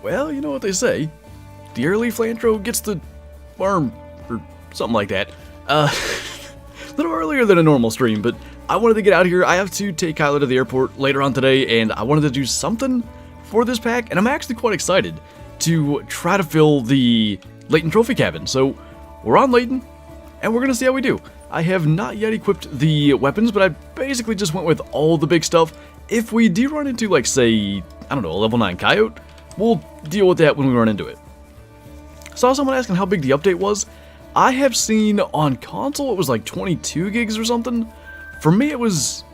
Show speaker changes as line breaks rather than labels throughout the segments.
well, you know what they say. The early Flantro gets the worm, or something like that. A little earlier than a normal stream, but I wanted to get out here. I have to take Kyler to the airport later on today, and I wanted to do something for this pack, and I'm actually quite excited to try to fill the Layton Trophy Cabin. So, we're on Leighton, and we're going to see how we do. I have not yet equipped the weapons, but I basically just went with all the big stuff. If we do run into, like, say, I don't know, a level 9 coyote, we'll deal with that when we run into it. Saw someone asking how big the update was. I have seen on console it was like 22 gigs or something. For me it was,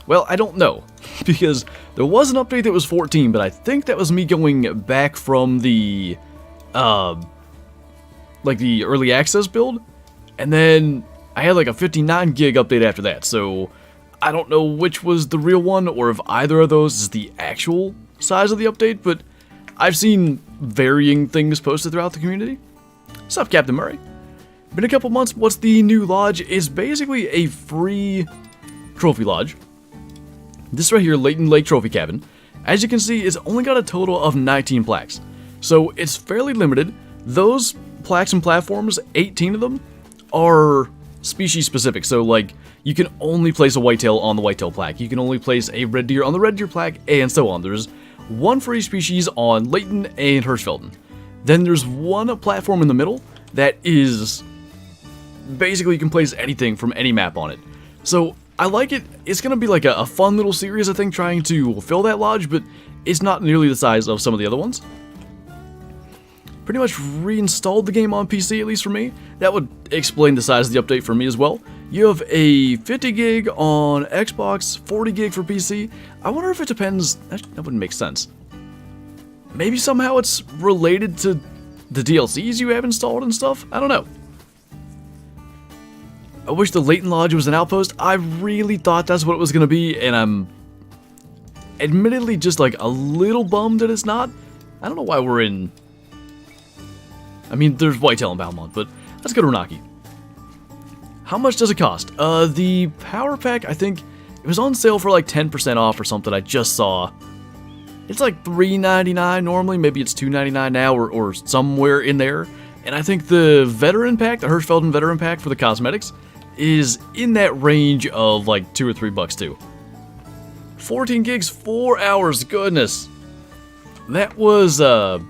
well, I don't know, because there was an update that was 14, but I think that was me going back from the, like the early access build, and then I had like a 59 gig update after that, so I don't know which was the real one, or if either of those is the actual size of the update, but I've seen varying things posted throughout the community. What's up, Captain Murray? Been a couple months. What's the new lodge? Is basically a free trophy lodge. This right here, Layton Lake Trophy Cabin. As you can see, it's only got a total of 19 plaques. So it's fairly limited. Those plaques and platforms, 18 of them, are species specific. So like, you can only place a whitetail on the whitetail plaque. You can only place a red deer on the red deer plaque, and so on. There's one for each species on Leighton and Hirschfelden. Then there's one platform in the middle that is basically you can place anything from any map on it. So I like it. It's going to be like a fun little series, I think, trying to fill that lodge, but it's not nearly the size of some of the other ones. Pretty much reinstalled the game on PC, at least for me. That would explain the size of the update for me as well. You have a 50 gig on Xbox, 40 gig for PC. I wonder if it depends. That wouldn't make sense. Maybe somehow it's related to the DLCs you have installed and stuff? I don't know. I wish the Layton Lodge was an outpost. I really thought that's what it was going to be, and I'm admittedly just like a little bummed that it's not. I don't know why we're in... I mean, there's Whitetail and Valmont, but let's go to Renaki. How much does it cost? The power pack, I think, it was on sale for like 10% off or something. I just saw. It's like $3.99 normally, maybe it's $2.99 now, or somewhere in there. And I think the veteran pack, the Hirschfelden veteran pack for the cosmetics, is in that range of like $2 or $3 too. 14 gigs, 4 hours, goodness. That was a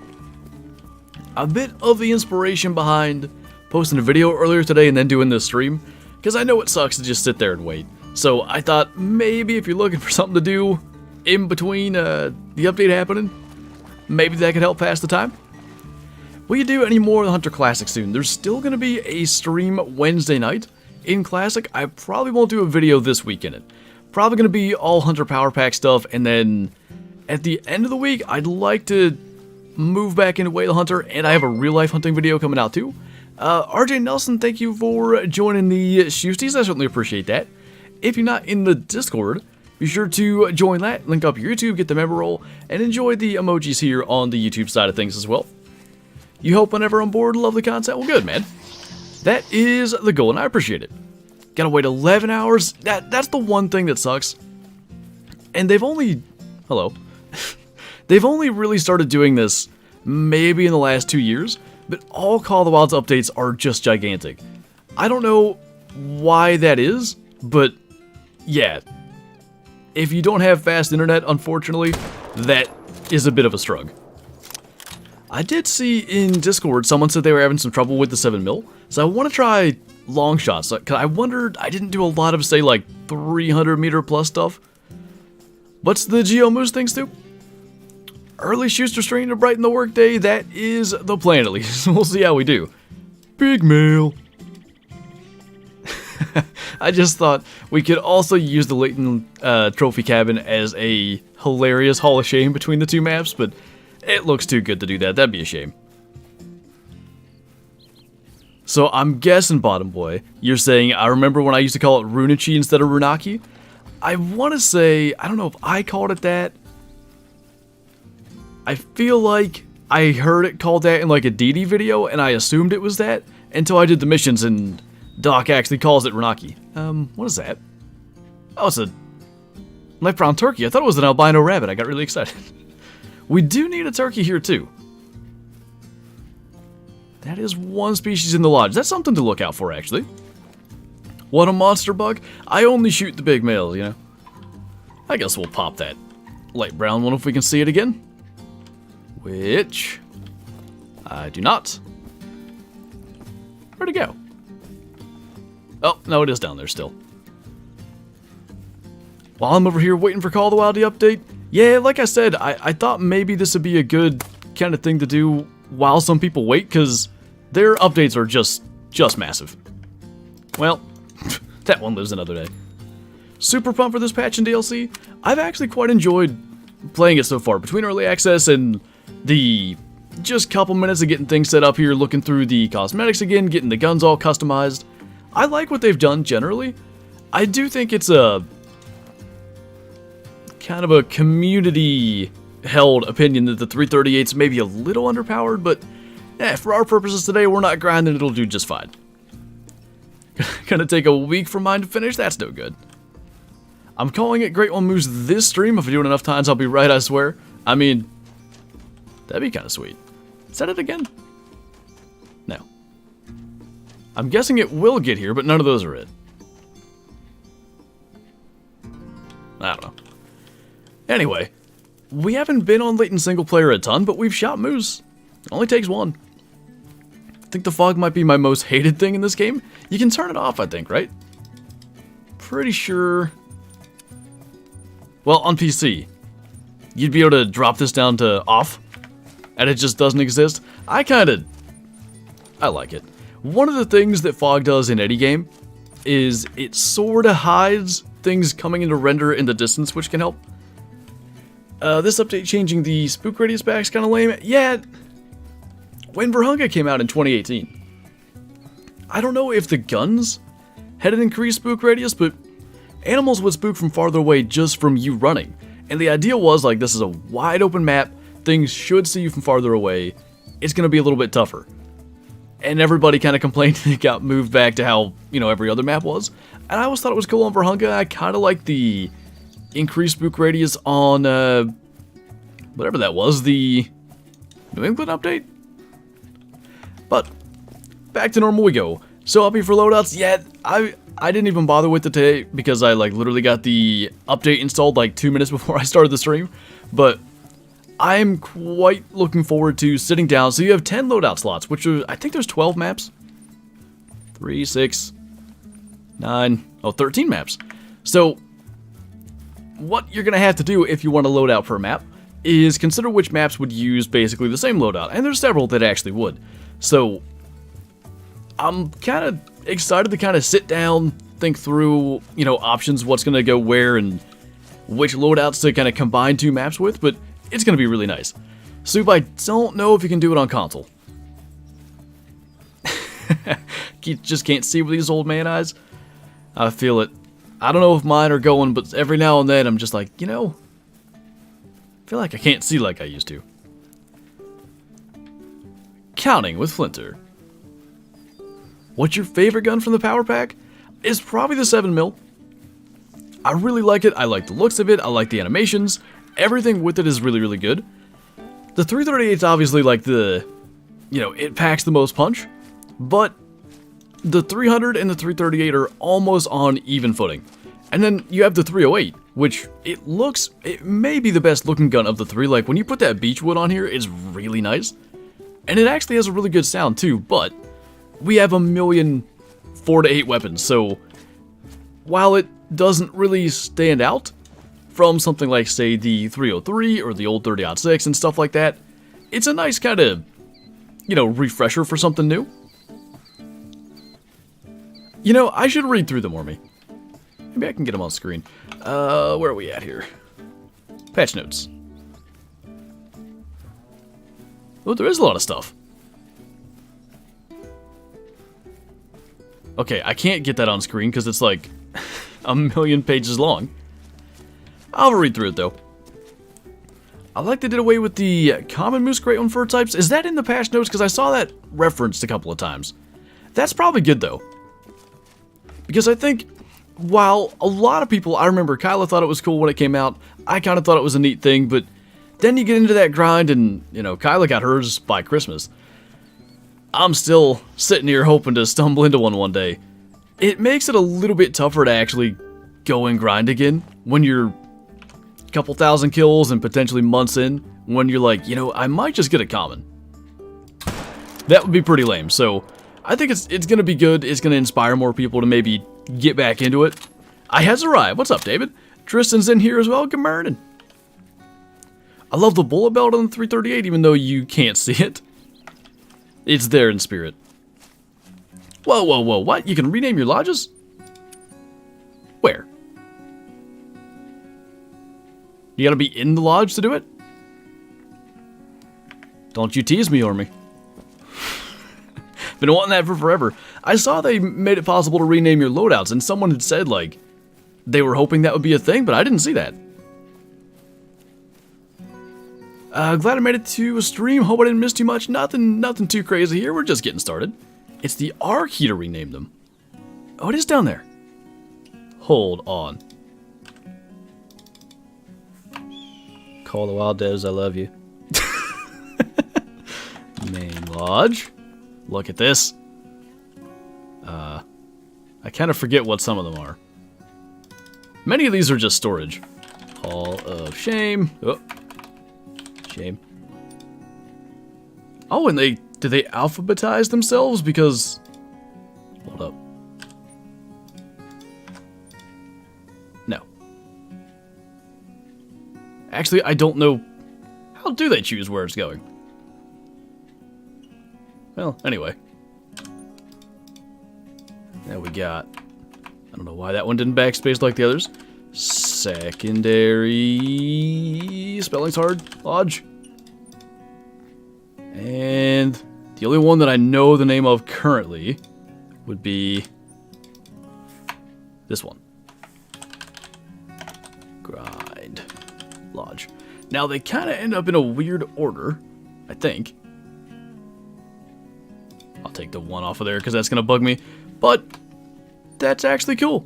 bit of the inspiration behind posting a video earlier today and then doing this stream, because I know it sucks to just sit there and wait. So I thought maybe if you're looking for something to do in between the update happening, maybe that could help pass the time. Will you do any more of the Hunter Classic soon? There's still going to be a stream Wednesday night in Classic. I probably won't do a video this week in it. Probably going to be all Hunter Power Pack stuff, and then at the end of the week, I'd like to move back into Whale Hunter, and I have a real-life hunting video coming out too. RJ Nelson, thank you for joining the Shoosties. I certainly appreciate that. If you're not in the Discord, be sure to join that, link up your YouTube, get the member roll, and enjoy the emojis here on the YouTube side of things as well. You hope whenever I'm bored, lovely content? Well, good, man. That is the goal, and I appreciate it. Gotta wait 11 hours? That's the one thing that sucks. And they've only... Hello. They've only really started doing this maybe in the last 2 years, but all Call of the Wilds updates are just gigantic. I don't know why that is, but yeah. If you don't have fast internet, unfortunately, that is a bit of a struggle. I did see in Discord someone said they were having some trouble with the 7mm, so I want to try long shots. Cause I wondered, I didn't do a lot of, say, like 300 meter plus stuff. What's the Geo Moose things do? Early Schuster stream to brighten the workday. That is the plan, at least. We'll see how we do. Big mail. I just thought we could also use the Layton Trophy Cabin as a hilarious Hall of Shame between the two maps, but it looks too good to do that. That'd be a shame. So I'm guessing, Bottom Boy, you're saying, I remember when I used to call it Runichi instead of Runaki? I want to say, I don't know if I called it that. I feel like I heard it called that in like a DD video, and I assumed it was that, until I did the missions and Doc actually calls it Runaki. What is that? Oh, it's a light brown turkey. I thought it was an albino rabbit. I got really excited. We do need a turkey here too. That is one species in the lodge. That's something to look out for, actually. What a monster bug. I only shoot the big males, you know. I guess we'll pop that light brown one if we can see it again. Which I do not. Where'd it go? Oh, no, it is down there still. While I'm over here waiting for Call of the Wildy update, yeah, like I said, I thought maybe this would be a good kind of thing to do while some people wait, because their updates are just massive. Well, that one lives another day. Super pumped for this patch in DLC. I've actually quite enjoyed playing it so far. Between early access and the just couple minutes of getting things set up here, looking through the cosmetics again, getting the guns all customized. I like what they've done generally. I do think it's a kind of a community held opinion that the 338's maybe a little underpowered, but for our purposes today, we're not grinding, it'll do just fine. Gonna take a week for mine to finish? That's no good. I'm calling it Great One Moves this stream. If I do it enough times, I'll be right, I swear. I mean, that'd be kind of sweet. Set it again? No. I'm guessing it will get here, but none of those are it. I don't know. Anyway, we haven't been on Leighton single player a ton, but we've shot moose. It only takes one. I think the fog might be my most hated thing in this game. You can turn it off, I think, right? Pretty sure. Well, on PC, you'd be able to drop this down to off, and it just doesn't exist. I like it. One of the things that fog does in any game is it sort of hides things coming into render in the distance, which can help. This update changing the spook radius back is kind of lame. Yeah, when Verhunga came out in 2018, I don't know if the guns had an increased spook radius, but animals would spook from farther away just from you running. And the idea was, like, this is a wide open map, things should see you from farther away, it's going to be a little bit tougher. And everybody kind of complained it got moved back to how, you know, every other map was. And I always thought it was cool on Verhunga. I kind of like the increased spook radius on, whatever that was, the New England update? But, back to normal we go. So up here for loadouts, yeah, I didn't even bother with it today because I, like, literally got the update installed, like, 2 minutes before I started the stream. But I'm quite looking forward to sitting down. So you have 10 loadout slots, which are, I think there's 12 maps. 3, 6, 9, 13 maps. So what you're going to have to do if you want to load out per map is consider which maps would use basically the same loadout. And there's several that actually would. So I'm kind of excited to kind of sit down, think through, you know, options, what's going to go where, and which loadouts to kind of combine two maps with, but it's going to be really nice. Soup, I don't know if you can do it on console. You just can't see with these old man eyes. I feel it. I don't know if mine are going, but every now and then I'm just like, you know, I feel like I can't see like I used to. Counting with Flinter. What's your favorite gun from the power pack? It's probably the 7mm. I really like it. I like the looks of it. I like the animations. Everything with it is really, really good. The 338 is obviously like the, you know, it packs the most punch, but the 300 and the 338 are almost on even footing. And then you have the 308, which it may be the best looking gun of the three. Like when you put that beechwood on here, it's really nice. And it actually has a really good sound too, but we have a million 4 to 8 weapons, so while it doesn't really stand out from something like, say, the 303 or the old 30-06 and stuff like that, it's a nice kind of, you know, refresher for something new. You know, I should read through them for me. Maybe I can get them on screen. Where are we at here? Patch notes. Oh, there is a lot of stuff. Okay, I can't get that on screen because it's like a million pages long. I'll read through it though. I like they did away with the common moose great one fur types. Is that in the patch notes? Because I saw that referenced a couple of times. That's probably good though. Because I think while a lot of people, I remember Kyla thought it was cool when it came out. I kind of thought it was a neat thing, but Then you get into that grind and, you know, Kyla got hers by Christmas. I'm still sitting here hoping to stumble into one day. It makes it a little bit tougher to actually go and grind again when you're a couple thousand kills and potentially months in, when you're like, you know, I might just get a common. That would be pretty lame. So I think it's going to be good. It's going to inspire more people to maybe get back into it. I has arrived. What's up, David? Tristan's in here as well. Good morning. I love the bullet belt on the 338, even though you can't see it. It's there in spirit. Whoa, whoa, whoa. What? You can rename your lodges? Where? You gotta be in the lodge to do it? Don't you tease me, Ormy. Been wanting that for forever. I saw they made it possible to rename your loadouts, and someone had said, like, they were hoping that would be a thing, but I didn't see that. Glad I made it to a stream. Hope I didn't miss too much. Nothing too crazy here. We're just getting started. It's the R key to rename them. Oh, it is down there. Hold on. Call the Wild Devs, I love you. Main Lodge. Look at this. I kind of forget what some of them are. Many of these are just storage. Hall of Shame. Oh. Shame. Oh, and did they alphabetize themselves? Because, hold up. No. Actually, I don't know. How do they choose where it's going? Well, anyway. Now we got, I don't know why that one didn't backspace like the others. Secondary spelling's hard lodge. And the only one that I know the name of currently would be this one. Grind Lodge. Now they kind of end up in a weird order, I think. I'll take the one off of there because that's going to bug me. But that's actually cool.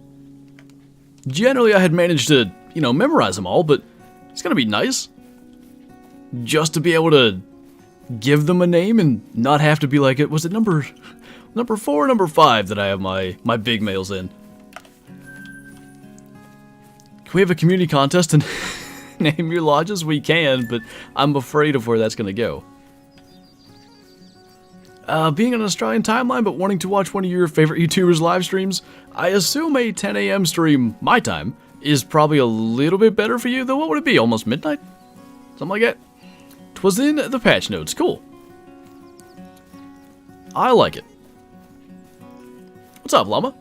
Generally, I had managed to, you know, memorize them all, but it's going to be nice just to be able to give them a name and not have to be like, it was it number 4 or number 5 that I have my big males in. Can we have a community contest and name your lodges? We can, but I'm afraid of where that's going to go. Being on an Australian timeline, but wanting to watch one of your favorite YouTubers' live streams, I assume a 10 a.m. stream, my time, is probably a little bit better for you, though. What would it be? Almost midnight? Something like that? 'Twas in the patch notes. Cool. I like it. What's up, Llama?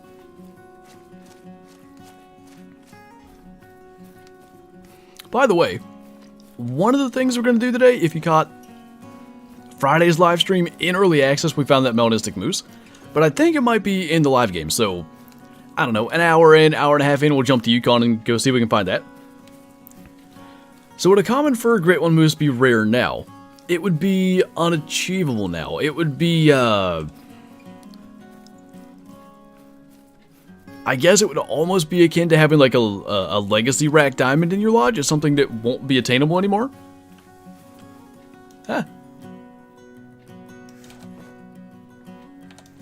By the way, one of the things we're going to do today, if you caught Friday's live stream in early access, we found that melanistic moose, but I think it might be in the live game, so I don't know, an hour in, hour and a half in, we'll jump to Yukon and go see if we can find that. So would a common fur Great One Moose be rare now? It would be unachievable now. It would be, I guess it would almost be akin to having like a legacy rack diamond in your lodge. It's something that won't be attainable anymore. Huh.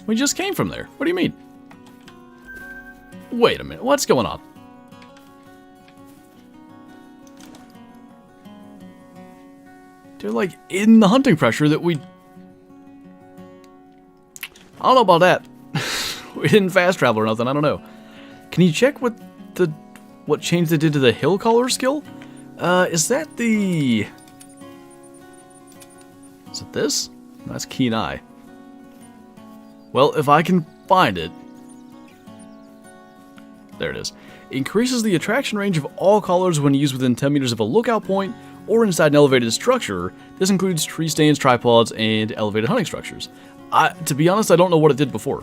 We just came from there. What do you mean? Wait a minute. What's going on? They're like in the hunting pressure that we... I don't know about that. We didn't fast travel or nothing. I don't know. Can you check what change they did to the hill caller skill? Is that the... Is it this? No, that's Keen Eye. Well, if I can find it... There it is. Increases the attraction range of all callers when used within 10 meters of a lookout point or inside an elevated structure. This includes tree stands, tripods, and elevated hunting structures. To be honest, I don't know what it did before.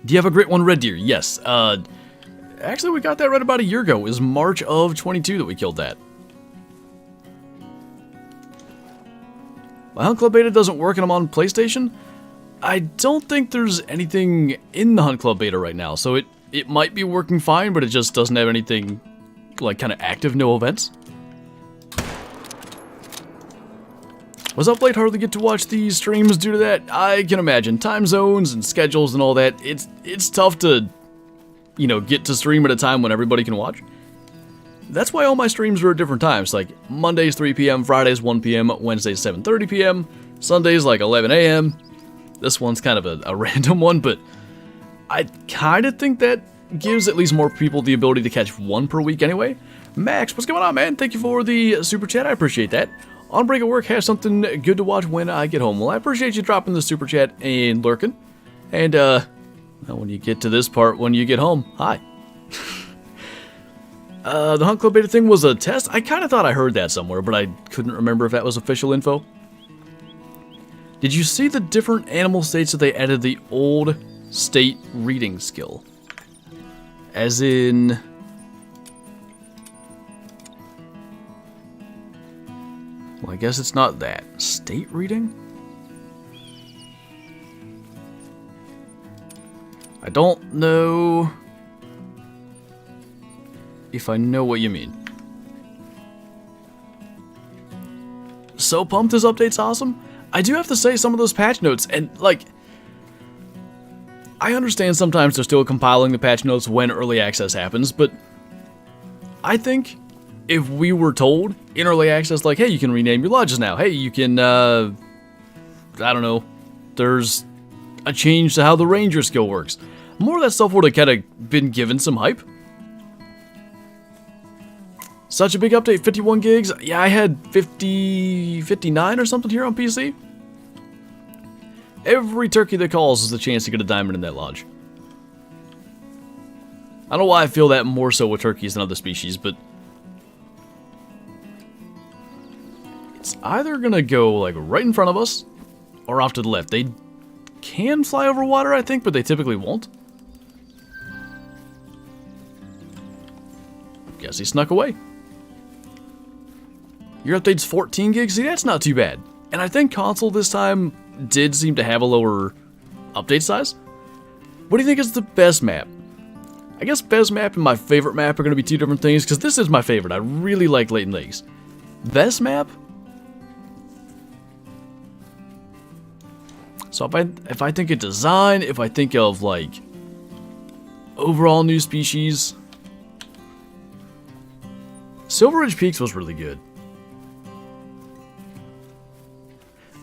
Do you have a Great One Red Deer? Yes. Actually, we got that right about a year ago. It was March of 22 that we killed that. My Hunt Club beta doesn't work and I'm on PlayStation. I don't think there's anything in the Hunt Club beta right now, so it might be working fine, but it just doesn't have anything, like, kind of active, no events. Was up late, hardly get to watch these streams due to that. I can imagine. Time zones and schedules and all that. It's tough to, you know, get to stream at a time when everybody can watch. That's why all my streams are at different times. Like, Mondays 3 p.m., Fridays 1 p.m., Wednesdays 7:30 p.m., Sundays like 11 a.m. This one's kind of a random one, but I kind of think that gives at least more people the ability to catch one per week anyway. Max, what's going on, man? Thank you for the super chat. I appreciate that. On break at work, have something good to watch when I get home. Well, I appreciate you dropping the super chat and lurking. And, well, when you get to this part, when you get home, hi. The Hunt Club beta thing was a test? I kind of thought I heard that somewhere, but I couldn't remember if that was official info. Did you see the different animal states that they added the old state reading skill? As in... Well, I guess it's not that. State reading? I don't know if I know what you mean. So pumped this update's awesome. I do have to say some of those patch notes, and like, I understand sometimes they're still compiling the patch notes when early access happens, but I think if we were told in early access, like, hey, you can rename your lodges now. Hey, you can, I don't know, there's a change to how the ranger skill works. More of that stuff would have kind of been given some hype. Such a big update, 51 gigs. Yeah, I had 59 or something here on PC. Every turkey that calls is the chance to get a diamond in that lodge. I don't know why I feel that more so with turkeys than other species, but it's either gonna go like right in front of us or off to the left. They can fly over water, I think, but they typically won't. Guess he snuck away. Your update's 14 gigs? See, that's not too bad. And I think console this time did seem to have a lower update size. What do you think is the best map? I guess best map and my favorite map are going to be two different things, because this is my favorite. I really like Layton Lakes. Best map? So if I think of design, if I think of like overall new species, Silver Ridge Peaks was really good.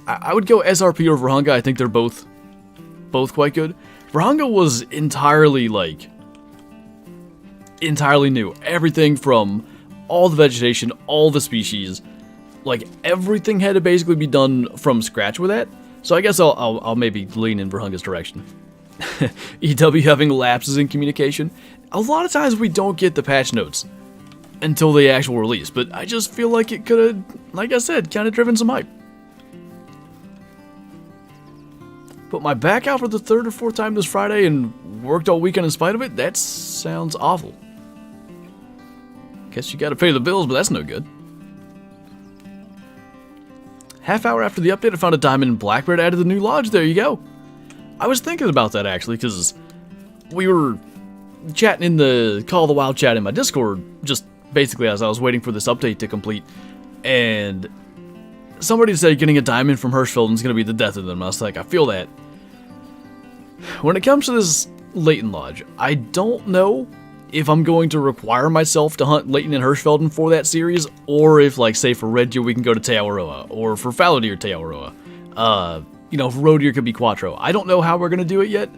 I would go SRP or Virunga. I think they're both quite good. Virunga was entirely new. Everything from all the vegetation, all the species, like everything had to basically be done from scratch with that. So I guess I'll maybe lean in Virunga's direction. EW having lapses in communication. A lot of times we don't get the patch notes until the actual release, but I just feel like it could have, like I said, kind of driven some hype. Put my back out for the third or fourth time this Friday and worked all weekend in spite of it? That sounds awful. Guess you gotta pay the bills, but that's no good. Half hour after the update, I found a diamond and blackbird added the new lodge. There you go. I was thinking about that actually, because we were chatting in the Call of the Wild chat in my Discord, just basically as I was waiting for this update to complete, and somebody said getting a diamond from Hirschfeld is going to be the death of them. I was like, I feel that. When it comes to this Leighton Lodge, I don't know if I'm going to require myself to hunt Leighton and Hirschfelden for that series, or if, like, say, for Red Deer we can go to Te Awaroa, or for Fallow Deer, Te Awaroa. You know, for Roe Deer could be Quattro. I don't know how we're going to do it yet.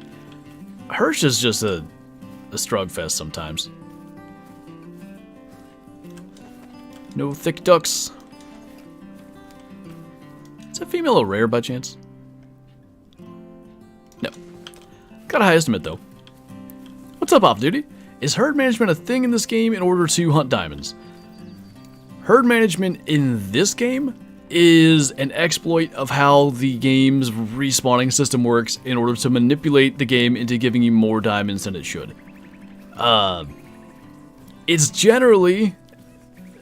Hirsch is just a strug fest sometimes. No thick ducks. Is that female a rare by chance? No. Got a high estimate though. What's up, Off Duty? Is herd management a thing in this game in order to hunt diamonds? Herd management in this game is an exploit of how the game's respawning system works in order to manipulate the game into giving you more diamonds than it should. It's generally,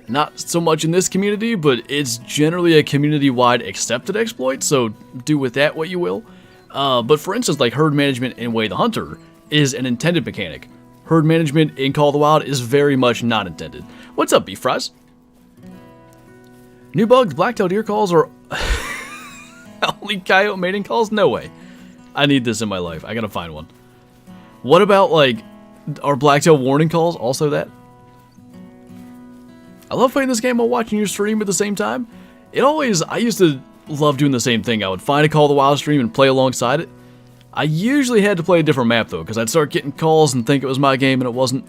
not so much in this community, but it's generally a community-wide accepted exploit, so do with that what you will. But for instance, like herd management in Way the Hunter is an intended mechanic. Herd management in Call of the Wild is very much not intended. What's up, Beef Fries? New bugs, black-tailed deer calls are... Only coyote mating calls? No way. I need this in my life. I gotta find one. What about, like, our blacktail warning calls? Also that? I love playing this game while watching your stream at the same time. I used to love doing the same thing. I would find a Call of the Wild stream and play alongside it. I usually had to play a different map, though, because I'd start getting calls and think it was my game and it wasn't.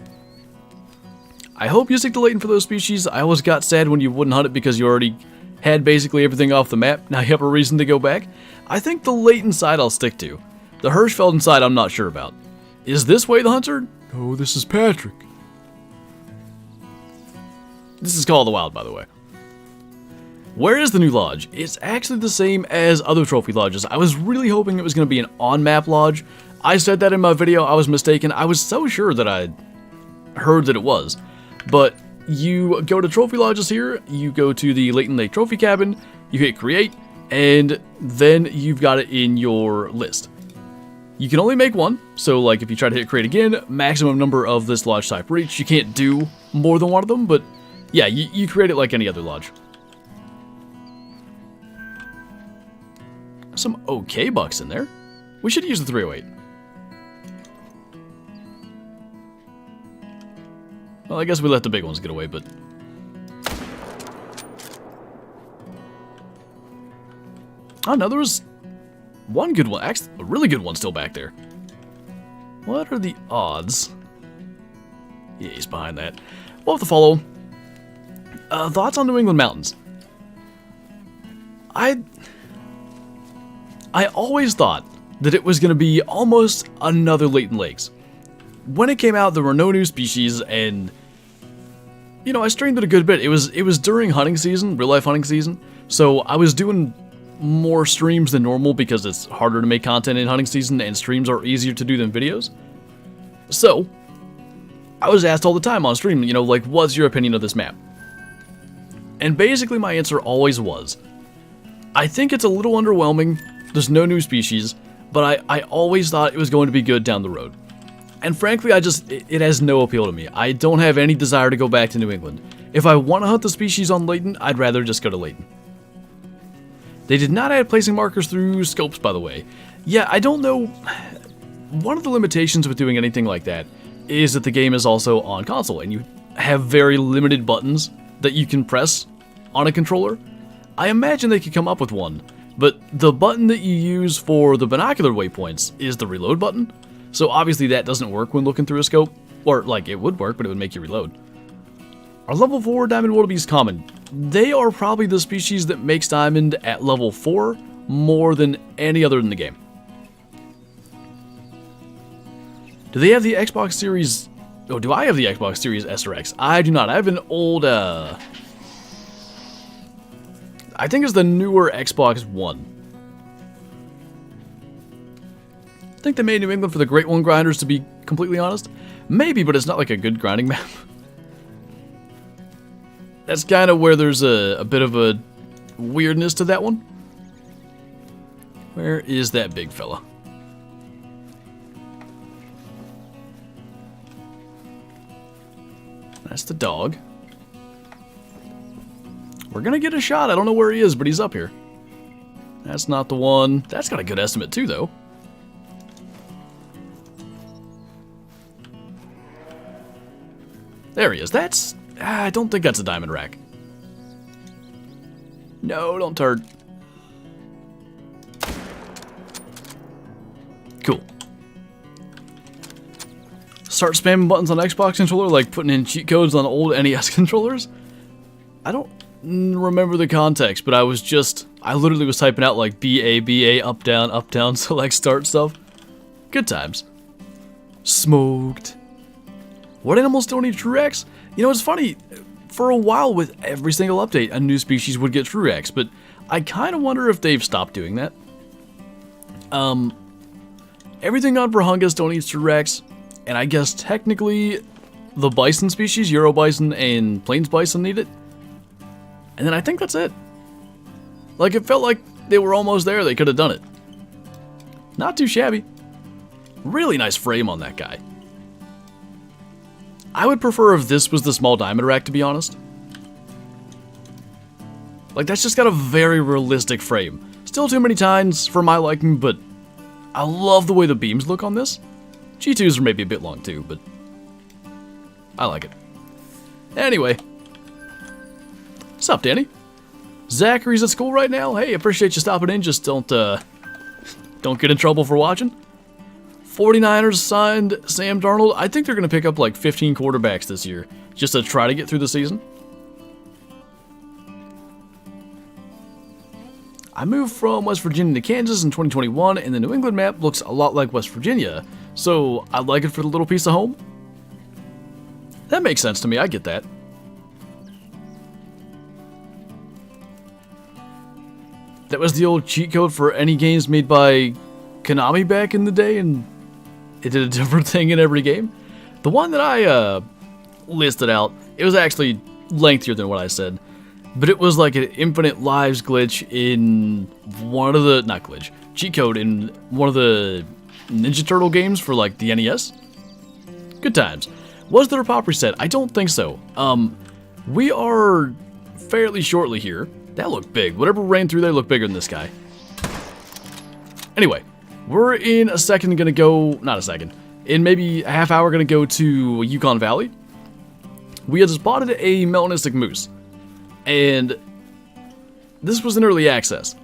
I hope you stick to Leighton for those species. I always got sad when you wouldn't hunt it because you already had basically everything off the map. Now you have a reason to go back. I think the Leighton side I'll stick to. The Hirschfelden side I'm not sure about. Is this way the hunter? Oh, this is Patrick. This is Call of the Wild, by the way. Where is the new lodge? It's actually the same as other trophy lodges. I was really hoping it was going to be an on-map lodge. I said that in my video. I was mistaken. I was so sure that I heard that it was. But you go to trophy lodges here. You go to the Layton Lake Trophy Cabin. You hit create. And then you've got it in your list. You can only make one. So like if you try to hit create again, maximum number of this lodge type reach. You can't do more than one of them. But yeah, you create it like any other lodge. Some okay bucks in there. We should use the 308. Well, I guess we let the big ones get away, but... Oh, no, there was one good one. Actually, a really good one still back there. What are the odds? Yeah, he's behind that. We'll have to follow. Thoughts on New England mountains? I always thought that it was going to be almost another Layton Lakes. When it came out, there were no new species, and you know, I streamed it a good bit. It was during hunting season, real life hunting season, so I was doing more streams than normal because it's harder to make content in hunting season, and streams are easier to do than videos. So I was asked all the time on stream, you know, like, what's your opinion of this map? And basically my answer always was, I think it's a little underwhelming. There's no new species, but I always thought it was going to be good down the road. And frankly, it has no appeal to me. I don't have any desire to go back to New England. If I want to hunt the species on Leighton, I'd rather just go to Leighton. They did not add placing markers through scopes, by the way. Yeah, I don't know. One of the limitations with doing anything like that is that the game is also on console, and you have very limited buttons that you can press on a controller. I imagine they could come up with one. But the button that you use for the binocular waypoints is the reload button. So obviously that doesn't work when looking through a scope. Or, like, it would work, but it would make you reload. Are level 4 diamond wildebeest common? They are probably the species that makes diamond at level 4 more than any other in the game. Do they have the Xbox Series... Oh, do I have the Xbox Series S or X? I do not. I have an old, I think it's the newer Xbox One. I think they made New England for the Great One grinders, to be completely honest. Maybe, but it's not like a good grinding map. That's kind of where there's a bit of a weirdness to that one. Where is that big fella? That's the dog. We're gonna get a shot. I don't know where he is, but he's up here. That's not the one. That's got a good estimate too, though. There he is. That's... I don't think that's a diamond rack. No, don't turd. Cool. Start spamming buttons on Xbox controller like putting in cheat codes on old NES controllers? I don't remember the context, but I literally was typing out like BA, up, down, select, start stuff. Good times. Smoked. What animals don't need True X? You know, it's funny. For a while, with every single update, a new species would get True X, but I kind of wonder if they've stopped doing that. Everything on Brahungas don't need True X, and I guess technically the bison species, Euro bison and plains bison, need it. And then I think that's it. Like, it felt like they were almost there. They could have done it. Not too shabby. Really nice frame on that guy. I would prefer if this was the small diamond rack, to be honest. Like, that's just got a very realistic frame. Still too many tines for my liking, but I love the way the beams look on this. G2s are maybe a bit long too, but I like it. Anyway. What's up, Danny? Zachary's at school right now. Hey, appreciate you stopping in. Just don't get in trouble for watching. 49ers signed Sam Darnold. I think they're going to pick up like 15 quarterbacks this year just to try to get through the season. I moved from West Virginia to Kansas in 2021, and the New England map looks a lot like West Virginia, so I like it for the little piece of home. That makes sense to me. I get that. That was the old cheat code for any games made by Konami back in the day, and it did a different thing in every game. The one that I listed out, it was actually lengthier than what I said, but it was like an infinite lives glitch in one of the, not glitch, cheat code in one of the Ninja Turtle games for like the NES. Good times. Was there a pop reset? I don't think so. We are fairly shortly here. That looked big. Whatever ran through there looked bigger than this guy. Anyway, we're in a second gonna go, not a second, in maybe a half hour gonna go to Yukon Valley. We had spotted a melanistic moose, and this was in early access.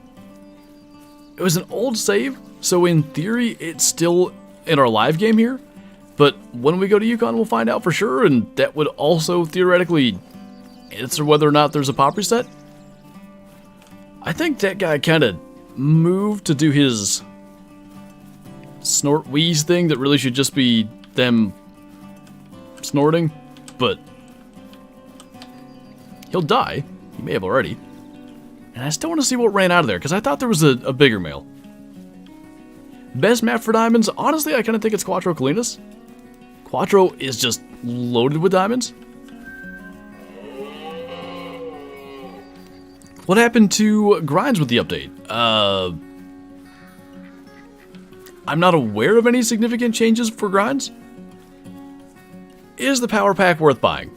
It was an old save, so in theory it's still in our live game here, but when we go to Yukon we'll find out for sure, and that would also theoretically answer whether or not there's a pop reset. I think that guy kind of moved to do his snort wheeze thing that really should just be them snorting, but he'll die. He may have already. And I still want to see what ran out of there, because I thought there was a bigger male. Best map for diamonds? Honestly, I kind of think it's Quattro Colinas. Quattro is just loaded with diamonds. What happened to grinds with the update? I'm not aware of any significant changes for grinds. Is the power pack worth buying?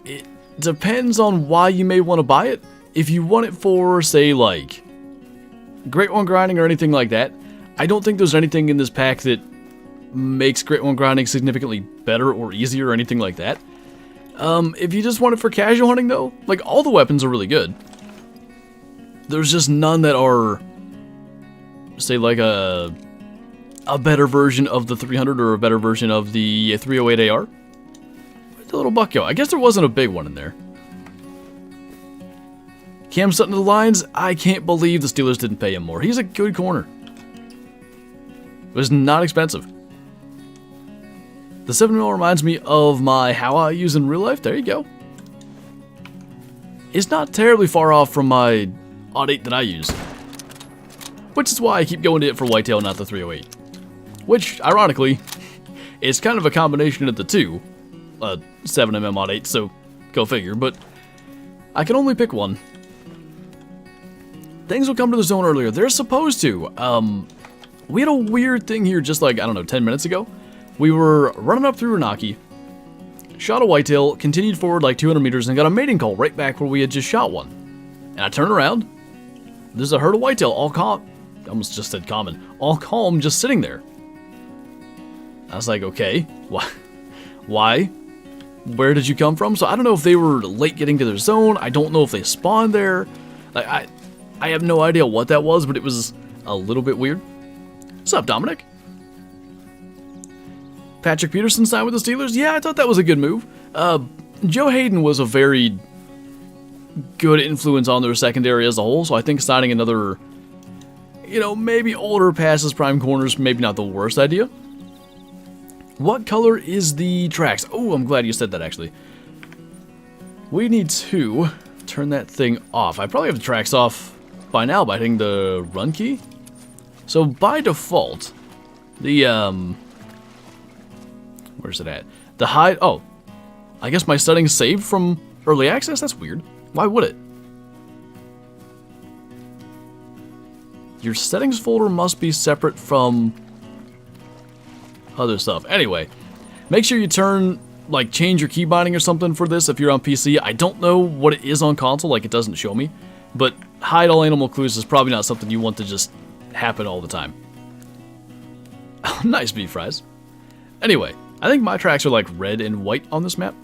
It depends on why you may want to buy it. If you want it for, say, like Great One grinding or anything like that, I don't think there's anything in this pack that makes Great One grinding significantly better or easier or anything like that. If you just want it for casual hunting though, like all the weapons are really good. There's just none that are, say, like a better version of the 300 or a better version of the 308 AR. Where's the little buck go? I guess there wasn't a big one in there. Cam Sutton to the Lions. I can't believe the Steelers didn't pay him more. He's a good corner. It was not expensive. The 7mm reminds me of how I use in real life. There you go. It's not terribly far off from my Odd 8 that I use. Which is why I keep going to it for whitetail, not the 308. Which, ironically, is kind of a combination of the two. 7mm Odd 8, so go figure. But I can only pick one. Things will come to the zone earlier. They're supposed to. We had a weird thing here just like, I don't know, 10 minutes ago. We were running up through Renaki, shot a whitetail, continued forward like 200 meters, and got a mating call right back where we had just shot one. And I turned around. There's a herd of whitetail, all calm. I almost just said common. All calm, just sitting there. I was like, okay, why? Where did you come from? So I don't know if they were late getting to their zone. I don't know if they spawned there. Like, I have no idea what that was, but it was a little bit weird. What's up, Dominic? Patrick Peterson signed with the Steelers? Yeah, I thought that was a good move. Joe Hayden was a very good influence on their secondary as a whole, so I think signing another, maybe older passes prime corners, maybe not the worst idea. What color is the tracks? Oh, I'm glad you said that, actually. We need to turn that thing off. I probably have the tracks off by now by hitting the run key. So by default, the, where's it at? The hide, oh, I guess my settings saved from early access? That's weird. Why would it? Your settings folder must be separate from other stuff. Anyway, make sure you change your key binding or something for this if you're on PC. I don't know what it is on console, like it doesn't show me. But hide all animal clues is probably not something you want to just happen all the time. Nice beef fries. Anyway, I think my tracks are like red and white on this map.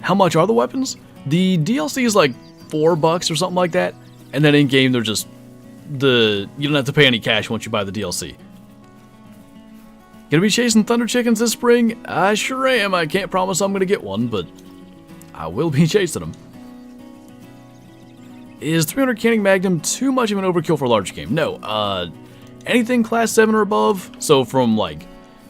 How much are the weapons? The DLC is like $4 or something like that. And then in game they're just you don't have to pay any cash once you buy the DLC. Gonna be chasing thunder chickens this spring? I sure am. I can't promise I'm gonna get one, but I will be chasing them. Is 300 Canning Magnum too much of an overkill for a large game? No. Anything class 7 or above, so from like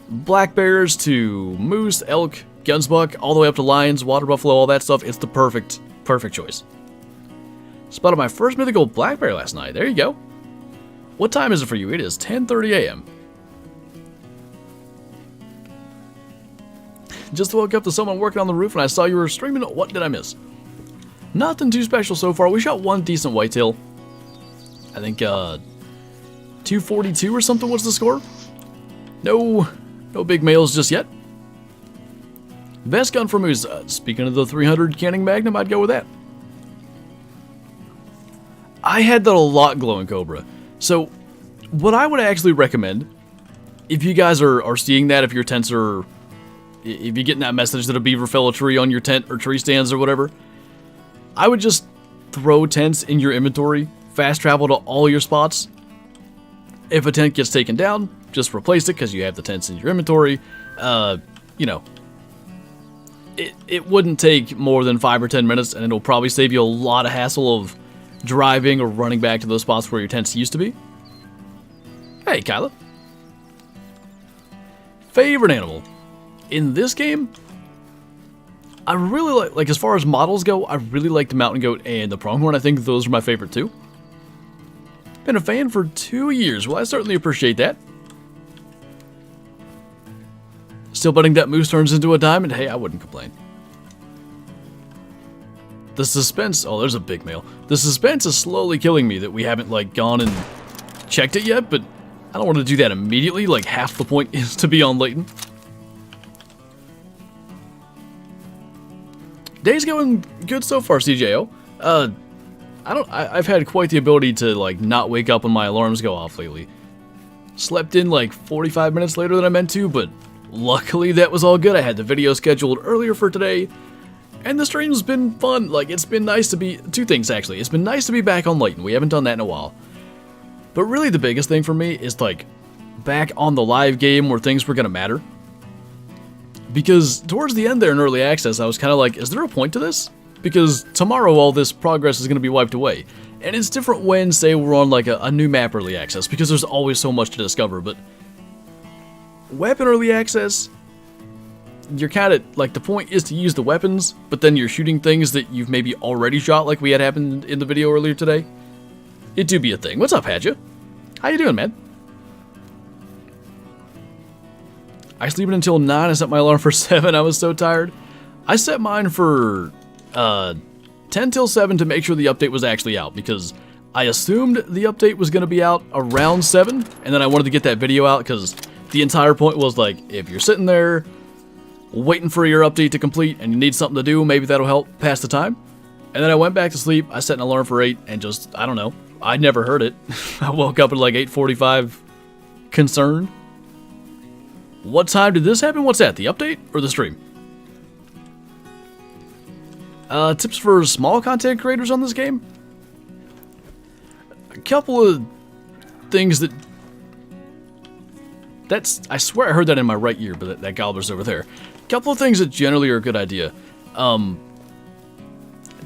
black bears to moose, elk, gunsbuck, all the way up to lions, water buffalo, all that stuff, it's the perfect choice. Spotted my first mythical black bear last night. There you go. What time is it for you? It is 10:30 a.m. Just woke up to someone working on the roof and I saw you were streaming. What did I miss? Nothing too special so far. We shot one decent whitetail. I think 242 or something was the score. No big males just yet. Best gun for moose. Speaking of the 300 Canning Magnum, I'd go with that. I had that a lot glowing Cobra. So, what I would actually recommend, if you guys are seeing that, if your tents are, if you're getting that message that a beaver fell a tree on your tent or tree stands or whatever, I would just throw tents in your inventory, fast travel to all your spots. If a tent gets taken down, just replace it because you have the tents in your inventory. You know, it wouldn't take more than 5 or 10 minutes, and it'll probably save you a lot of hassle of driving or running back to those spots where your tents used to be. Hey, Kyla. Favorite animal? In this game, I really like as far as models go, I really like the mountain goat and the pronghorn. I think those are my favorite too. Been a fan for 2 years. Well, I certainly appreciate that. Still betting that moose turns into a diamond? Hey, I wouldn't complain. The suspense... Oh, there's a big male. The suspense is slowly killing me that we haven't, like, gone and checked it yet, but I don't want to do that immediately. Like, half the point is to be on Leighton. Day's going good so far, CJO. I've had quite the ability to, like, not wake up when my alarms go off lately. Slept in, like, 45 minutes later than I meant to, but luckily that was all good. I had the video scheduled earlier for today. And the stream's been fun. Like, it's been nice to be... Two things, actually. It's been nice to be back on Leighton. We haven't done that in a while. But really, the biggest thing for me is, like, back on the live game where things were going to matter. Because towards the end there in Early Access, I was kind of like, is there a point to this? Because tomorrow all this progress is going to be wiped away. And it's different when, say, we're on, like, a new map Early Access. Because there's always so much to discover. But weapon Early Access... You're kind of, like, the point is to use the weapons, but then you're shooting things that you've maybe already shot, like we had happened in the video earlier today. It do be a thing. What's up, Hadja? How you doing, man? I sleep until 9. I set my alarm for 7. I was so tired. I set mine for 10 till 7 to make sure the update was actually out, because I assumed the update was going to be out around 7, and then I wanted to get that video out, because the entire point was, like, if you're sitting there waiting for your update to complete and you need something to do, maybe that'll help pass the time. And then I went back to sleep. I set an alarm for 8 and just, I don't know, I never heard it. I woke up at like 8:45 concerned. What time did this happen? What's that, the update or the stream? Tips for small content creators on this game? A couple of things that... I swear I heard that in my right ear, but that gobbler's over there. Couple of things that generally are a good idea.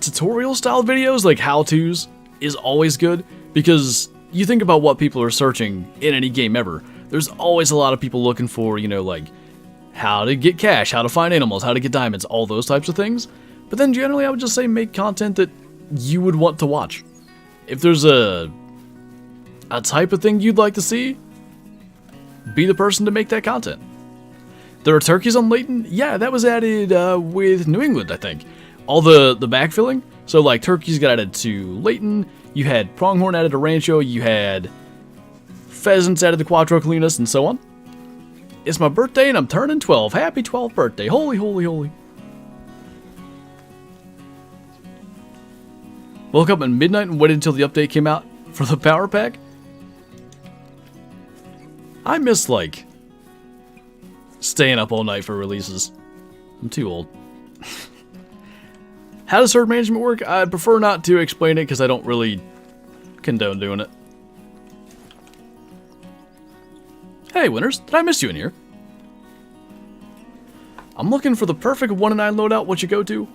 Tutorial style videos, like how-tos, is always good, because you think about what people are searching in any game ever. There's always a lot of people looking for, you know, like, how to get cash, how to find animals, how to get diamonds, all those types of things. But then generally I would just say make content that you would want to watch. If there's a type of thing you'd like to see, be the person to make that content. There are turkeys on Leighton? Yeah, that was added with New England, I think. All the backfilling. So, like, turkeys got added to Leighton. You had pronghorn added to Rancho. You had pheasants added to Quadrocolinas, and so on. It's my birthday, and I'm turning 12. Happy 12th birthday. Holy, holy, holy. Woke up at midnight and waited until the update came out for the power pack. I miss, like, staying up all night for releases. I'm too old. How does herd management work? I'd prefer not to explain it because I don't really condone doing it. Hey, Winners, did I miss you in here? I'm looking for the perfect 1-9 loadout. What you go to?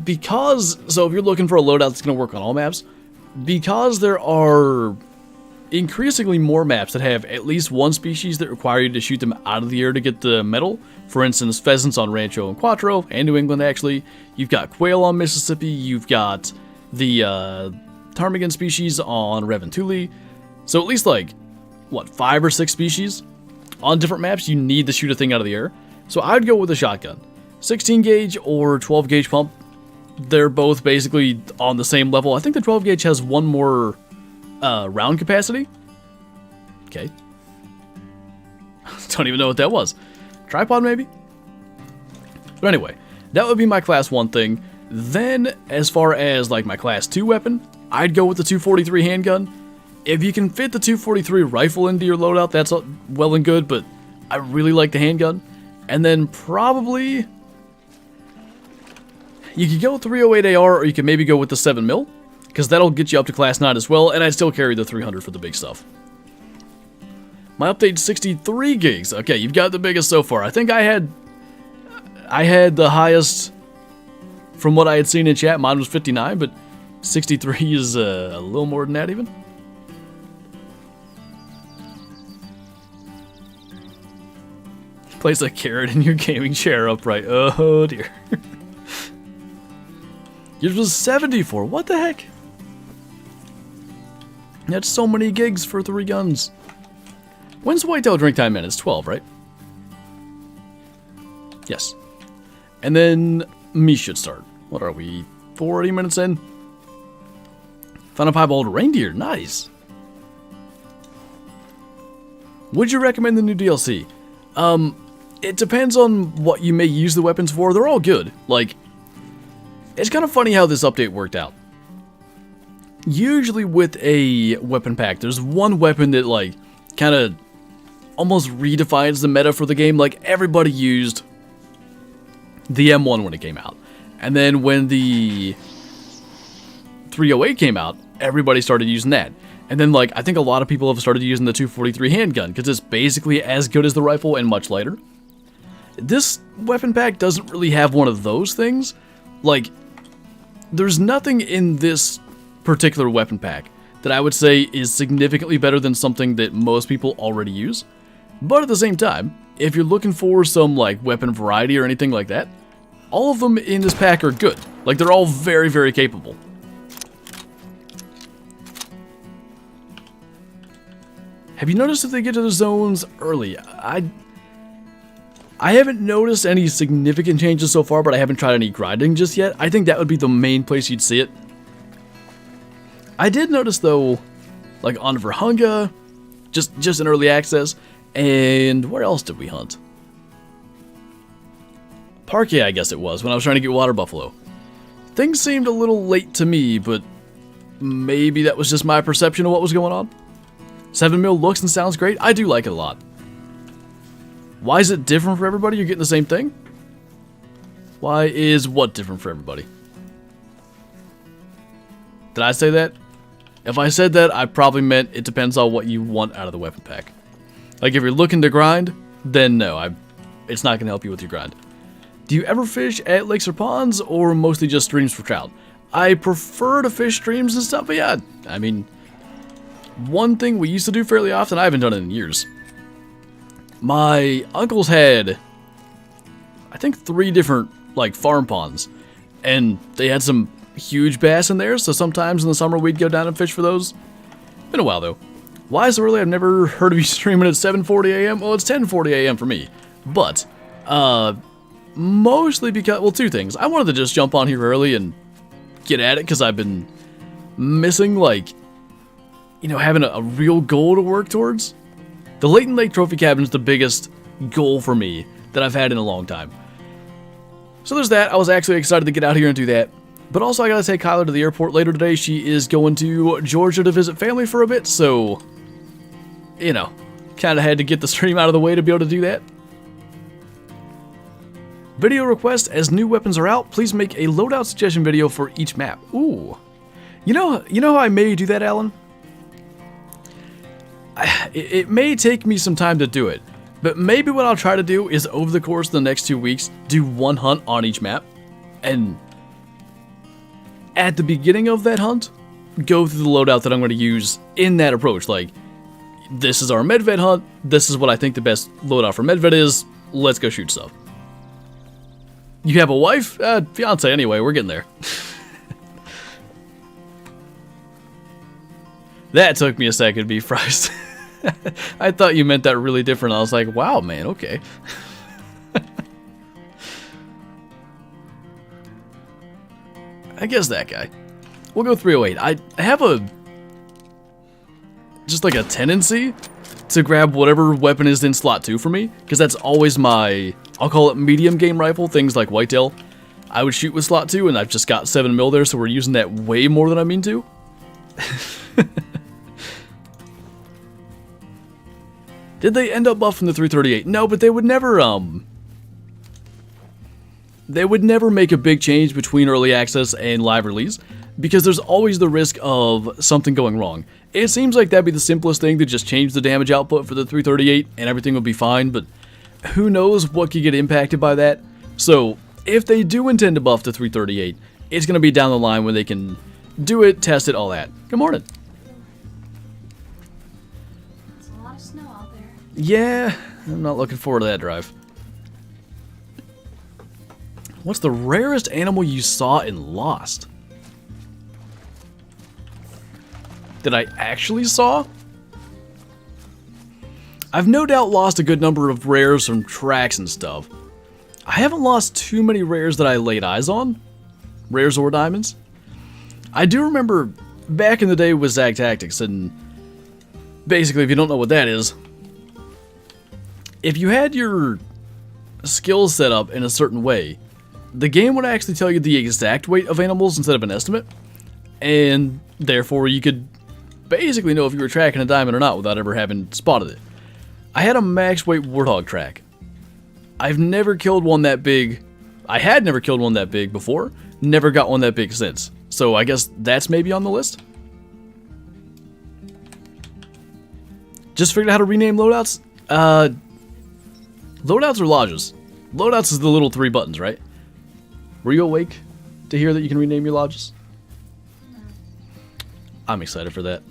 Because, so if you're looking for a loadout that's going to work on all maps, because there are increasingly more maps that have at least one species that require you to shoot them out of the air to get the medal. For instance, pheasants on Rancho and Quattro, and New England actually. You've got quail on Mississippi, you've got the ptarmigan species on Reventuli. So at least like, what, 5 or 6 species? On different maps, you need to shoot a thing out of the air. So I'd go with a shotgun. 16 gauge or 12 gauge pump. They're both basically on the same level. I think the 12 gauge has one more round capacity. Okay. Don't even know what that was. Tripod maybe? But anyway, that would be my class 1 thing. Then, as far as like my class 2 weapon, I'd go with the 243 handgun. If you can fit the 243 rifle into your loadout, that's well and good, but I really like the handgun. And then probably you could go with 308 AR, or you could maybe go with the 7mm, because that'll get you up to class 9 as well, and I'd still carry the 300 for the big stuff. My update's 63 gigs. Okay, you've got the biggest so far. I think I had the highest from what I had seen in chat. Mine was 59, but 63 is a little more than that even. Place a carrot in your gaming chair upright. Oh dear. Yours was 74. What the heck? That's so many gigs for 3 guns. When's Whitetail drink time in? It's 12, right? Yes. And then me should start. What are we? 40 minutes in? Found a piebald reindeer. Nice. Would you recommend the new DLC? It depends on what you may use the weapons for. They're all good. Like, it's kind of funny how this update worked out. Usually with a weapon pack, there's one weapon that, like, kind of almost redefines the meta for the game. Like, everybody used the M1 when it came out. And then when the 308 came out, everybody started using that. And then, like, I think a lot of people have started using the 243 handgun, because it's basically as good as the rifle and much lighter. This weapon pack doesn't really have one of those things. Like, there's nothing in this particular weapon pack that I would say is significantly better than something that most people already use. But at the same time, if you're looking for some, like, weapon variety or anything like that, all of them in this pack are good. Like, they're all very, very capable. Have you noticed if they get to the zones early? I haven't noticed any significant changes so far, but I haven't tried any grinding just yet. I think that would be the main place you'd see it. I did notice, though, like on Verhunga, just in early access, and where else did we hunt? Parke, I guess it was, when I was trying to get water buffalo. Things seemed a little late to me, but maybe that was just my perception of what was going on. 7mm looks and sounds great. I do like it a lot. Why is it different for everybody? You're getting the same thing? Why is what different for everybody? Did I say that? If I said that, I probably meant it depends on what you want out of the weapon pack. Like, if you're looking to grind, then no, it's not going to help you with your grind. Do you ever fish at lakes or ponds, or mostly just streams for trout? I prefer to fish streams and stuff, but yeah, I mean, one thing we used to do fairly often, I haven't done it in years. My uncles had, I think, 3 different, like, farm ponds, and they had some huge bass in there, so sometimes in the summer we'd go down and fish for those. Been a while, though. Why so early? I've never heard of you streaming at 7:40 a.m. Well, it's 10:40 a.m. for me, but, mostly because, well, 2 things. I wanted to just jump on here early and get at it, because I've been missing, like, you know, having a real goal to work towards. The Layton Trophy Cabin is the biggest goal for me that I've had in a long time. So there's that. I was actually excited to get out here and do that. But also I gotta take Kyler to the airport later today. She is going to Georgia to visit family for a bit, so, you know, kind of had to get the stream out of the way to be able to do that. Video request: as new weapons are out, please make a loadout suggestion video for each map. Ooh. You know how I may do that, Alan? It may take me some time to do it, but maybe what I'll try to do is over the course of the next 2 weeks, do one hunt on each map, and at the beginning of that hunt, go through the loadout that I'm going to use in that approach. Like, this is our medved hunt, this is what I think the best loadout for medved is, let's go shoot stuff. You have a wife? Fiance anyway, we're getting there. That took me a second to be fries. I thought you meant that really different. I was like, wow, man, okay. I guess that guy. We'll go 308. I have just like a tendency to grab whatever weapon is in slot 2 for me, because that's always my, I'll call it medium game rifle, things like whitetail. I would shoot with slot 2, and I've just got 7mm there, so we're using that way more than I mean to. Did they end up buffing the 338? No, but they would never make a big change between early access and live release, because there's always the risk of something going wrong. It seems like that'd be the simplest thing, to just change the damage output for the 338 and everything would be fine, but who knows what could get impacted by that. So if they do intend to buff the 338, it's going to be down the line when they can do it, test it, all that. Good morning.
There's a lot of snow out there.
Yeah, I'm not looking forward to that drive. What's the rarest animal you saw in Lost? That I actually saw? I've no doubt lost a good number of rares from tracks and stuff. I haven't lost too many rares that I laid eyes on. Rares or diamonds. I do remember back in the day with Zag Tactics, and basically if you don't know what that is, if you had your skills set up in a certain way, the game would actually tell you the exact weight of animals instead of an estimate, and therefore you could basically know if you were tracking a diamond or not without ever having spotted it. I had a max weight warthog track. I've never killed one that big. I had never killed one that big before, never got one that big since. So I guess that's maybe on the list. Just figured out how to rename loadouts. Loadouts or lodges? Loadouts is the little 3 buttons, right? Were you awake to hear that you can rename your lodges?
No.
I'm excited for that.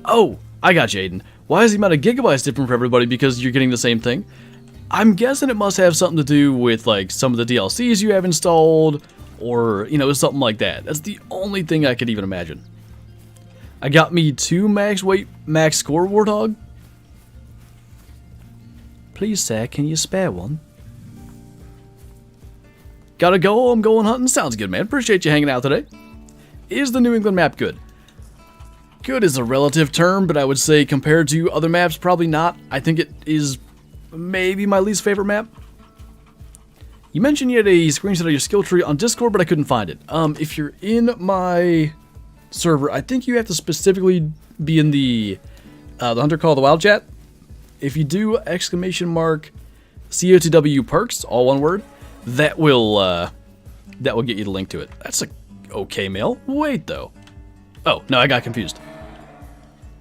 Oh, I got you, Aiden. Why is the amount of gigabytes different for everybody? Because you're getting the same thing? I'm guessing it must have something to do with like some of the DLCs you have installed, or, you know, something like that. That's the only thing I could even imagine. I got me 2 max weight, max score warthog. Please, sir, can you spare one? Gotta go, I'm going hunting. Sounds good, man. Appreciate you hanging out today. Is the New England map good? Good is a relative term, but I would say compared to other maps, probably not. I think it is maybe my least favorite map. You mentioned you had a screenshot of your skill tree on Discord, but I couldn't find it. If you're in my server, I think you have to specifically be in the Hunter Call of the Wild chat. If you do exclamation mark COTW perks, all one word, that will get you the link to it. That's a okay mail. Wait though. Oh no, I got confused.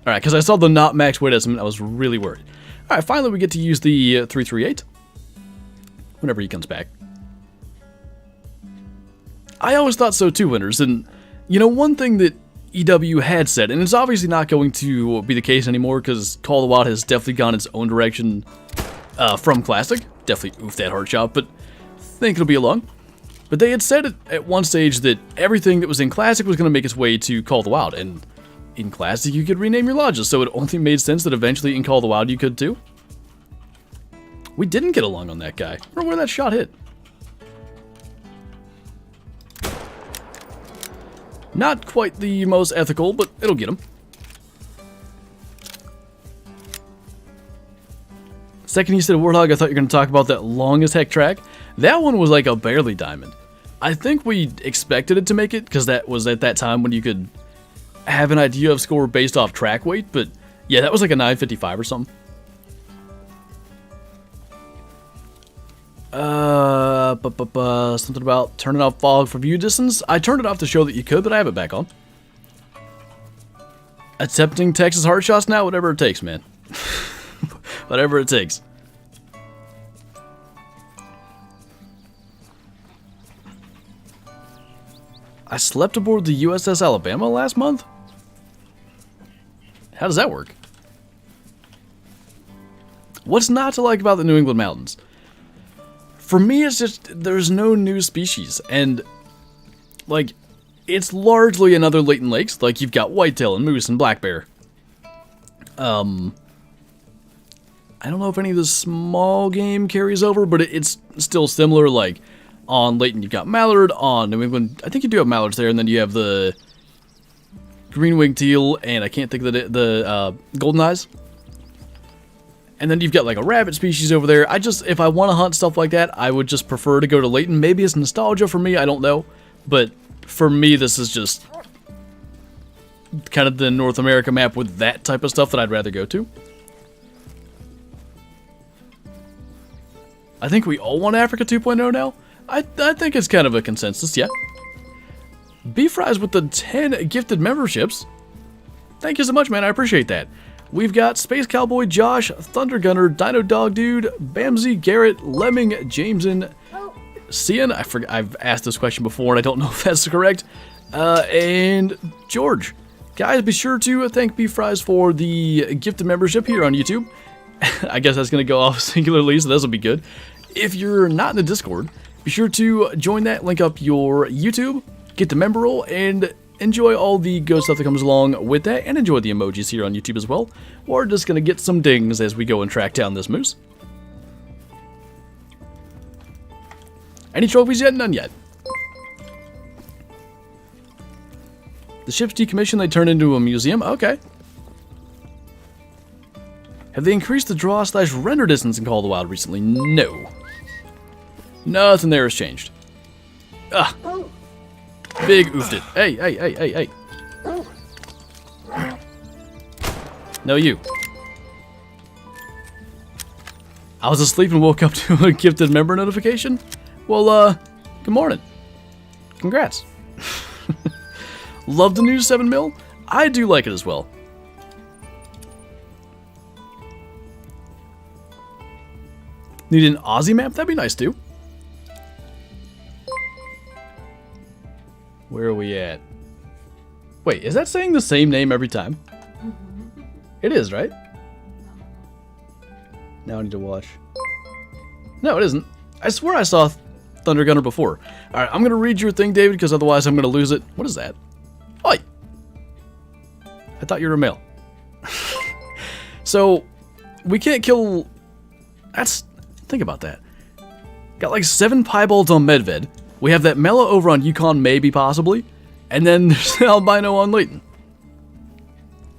All right, because I saw the not max weight estimate, I was really worried. All right, finally we get to use the 338 whenever he comes back. I always thought so too, Winters, and you know, one thing that EW had said, and it's obviously not going to be the case anymore because Call of the Wild has definitely gone its own direction from Classic. Definitely oof that hard shot, but think it'll be along. But they had said at one stage that everything that was in Classic was going to make its way to Call of the Wild, and in Classic you could rename your lodges, so it only made sense that eventually in Call of the Wild you could too. We didn't get along on that guy. I don't know where that shot hit. Not quite the most ethical, but it'll get him. Second you said Warthog, I thought you were going to talk about that long as heck track. That one was like a barely diamond. I think we expected it to make it, because that was at that time when you could have an idea of score based off track weight, but yeah, that was like a 955 or something. Something about turning off fog for view distance. I turned it off to show that you could, but I have it back on. Attempting Texas hard shots now, whatever it takes, man. Whatever it takes. I slept aboard the USS Alabama last month? How does that work? What's not to like about the New England mountains? For me, it's just, there's no new species, and, like, it's largely another Leighton Lakes. Like, you've got whitetail and moose and black bear. I don't know if any of the small game carries over, but it's still similar. Like, on Leighton, you've got mallard. On New England, I think you do have mallards there, and then you have the green-winged teal, and I can't think of the golden eyes. And then you've got like a rabbit species over there. If I want to hunt stuff like that, I would just prefer to go to Leighton. Maybe it's nostalgia for me, I don't know. But for me, this is just kind of the North America map with that type of stuff that I'd rather go to. I think we all want Africa 2.0 now. I think it's kind of a consensus, yeah. Beef Fries with the 10 gifted memberships. Thank you so much, man. I appreciate that. We've got Space Cowboy Josh, Thunder Gunner, Dino Dog Dude, Bamsey, Garrett, Lemming, Jameson, Cian. I've asked this question before and I don't know if that's correct. And George. Guys, be sure to thank Beef Fries for the gifted membership here on YouTube. I guess that's going to go off singularly, so this will be good. If you're not in the Discord, be sure to join that, link up your YouTube, get the member role, and enjoy all the good stuff that comes along with that, and enjoy the emojis here on YouTube as well. We're just going to get some dings as we go and track down this moose. Any trophies yet? None yet. The ship's decommissioned, they turned into a museum. Okay. Have they increased the draw/render distance in Call of the Wild recently? No. Nothing there has changed. Ah. Big oofed it. Hey, hey, hey, hey, hey. No, you. I was asleep and woke up to a gifted member notification? Well, good morning. Congrats. Love the new 7 mil? I do like it as well. Need an Aussie map? That'd be nice too. Where are we at? Wait, is that saying the same name every time? It is, right? Now I need to watch. No, it isn't. I swear I saw Thunder Gunner before. Alright, I'm going to read your thing, David, because otherwise I'm going to lose it. What is that? Oi! I thought you were a male. So, we can't kill... Think about that. Got like 7 piebalds on Medved. We have that Mela over on Yukon, maybe, possibly. And then there's the albino on Leighton.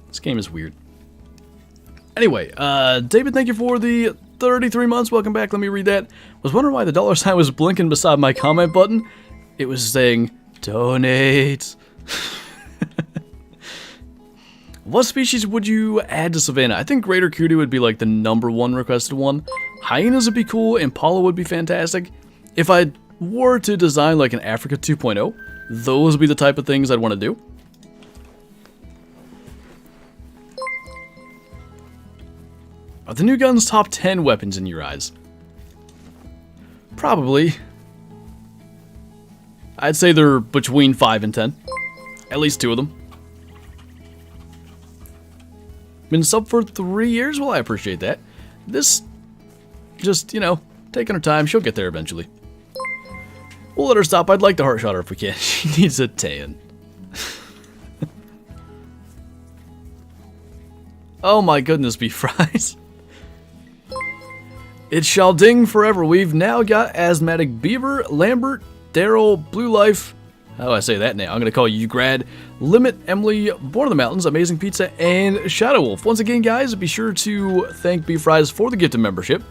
This game is weird. Anyway, David, thank you for the 33 months. Welcome back. Let me read that. Was wondering why the dollar sign was blinking beside my comment button. It was saying, donate. What species would you add to Savannah? I think Greater Kudu would be like the #1 requested one. Hyenas would be cool. Impala would be fantastic. If I were to design like an Africa 2.0, those would be the type of things I'd want to do. Are the new guns top 10 weapons in your eyes? Probably. I'd say they're between 5 and 10. At least 2 of them. Been sub for 3 years? Well, I appreciate that. This, just, you know, taking her time. She'll get there eventually. We'll let her stop. I'd like to heart shot her if we can. She needs a tan. Oh my goodness, Beef Fries. It shall ding forever. We've now got Asthmatic Beaver, Lambert, Daryl, Blue Life. How do I say that name? I'm going to call you Grad, Limit, Emily, Born of the Mountains, Amazing Pizza, and Shadow Wolf. Once again, guys, be sure to thank Beef Fries for the gifted membership.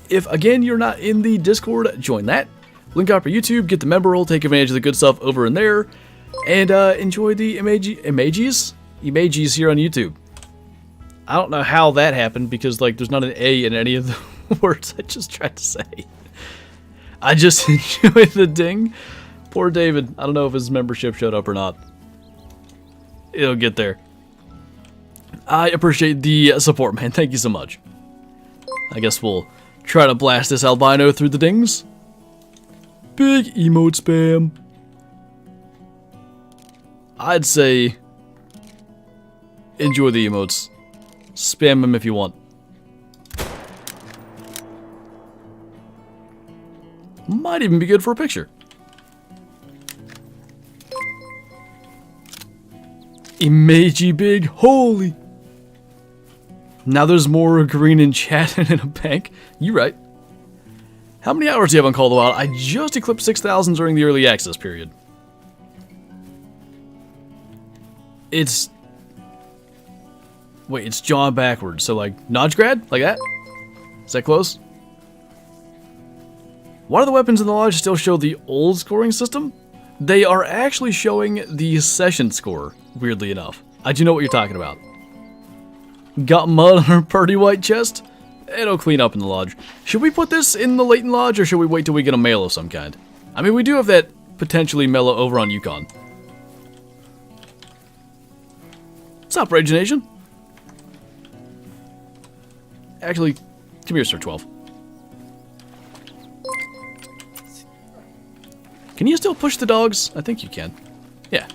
If, again, you're not in the Discord, join that. Link out for YouTube, get the member role, take advantage of the good stuff over in there, and enjoy the emojis here on YouTube. I don't know how that happened because like there's not an A in any of the words I just tried to say. I just enjoy the ding. Poor David. I don't know if his membership showed up or not. It'll get there. I appreciate the support, man. Thank you so much. I guess we'll try to blast this albino through the dings. Big emote spam. I'd say enjoy the emotes. Spam them if you want. Might even be good for a picture. Emoji big, holy. Now there's more green in chat and in a bank. You right. How many hours do you have on Call of the Wild? I just eclipsed 6,000 during the early access period. It's... Wait, it's John backwards. So like, Nodgegrad? Like that? Is that close? Why do the weapons in the lodge still show the old scoring system? They are actually showing the session score, weirdly enough. I do know what you're talking about. Got mud on her pretty white chest? It'll clean up in the lodge. Should we put this in the Leighton lodge, or should we wait till we get a mail of some kind? I mean, we do have that potentially mellow over on Yukon. What's up, Rage Nation? Actually, come here, Sir 12. Can you still push the dogs? I think you can. Yeah.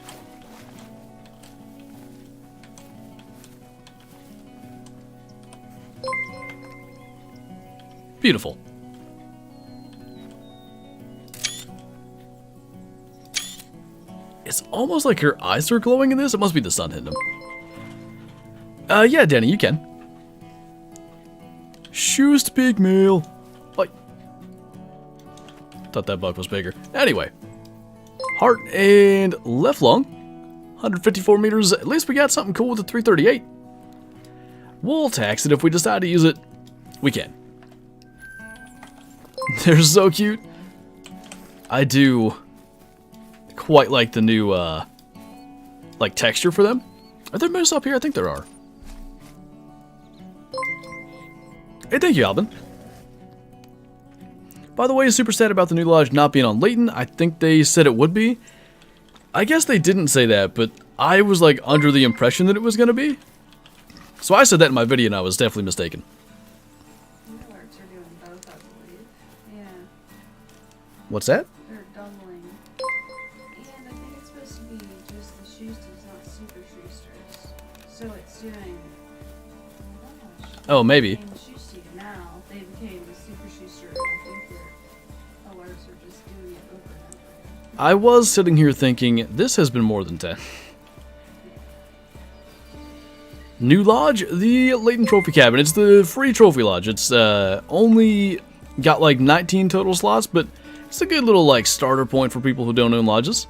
Beautiful. It's almost like her eyes are glowing in this. It must be the sun hitting them. Yeah, Danny, you can. Shoest big male. Like, thought that buck was bigger. Anyway, heart and left lung. 154 meters. At least we got something cool with the 338. We'll tax it if we decide to use it. We can. They're so cute. I do quite like the new, like texture for them. Are there moose up here? I think there are. Hey, thank you, Alvin. By the way, super sad about the new lodge not being on Leighton. I think they said it would be. I guess they didn't say that, but I was like under the impression that it was going to be. So I said that in my video and I was definitely mistaken.
Alerts are doing both, I believe. Yeah,
What's that?
they're doubling. And I think it's supposed to be just the Shoesters, not Super Shoesters. So it's doing... Oh, gosh.
Oh, maybe.
Became the Shoester now. They became the Super Shoester. I think their alerts are just doing it over and over again.
I was sitting here thinking, this has been more than 10. New lodge, the Layton Trophy Cabin. It's the free trophy lodge. It's only got like 19 total slots, but it's a good little like starter point for people who don't own lodges.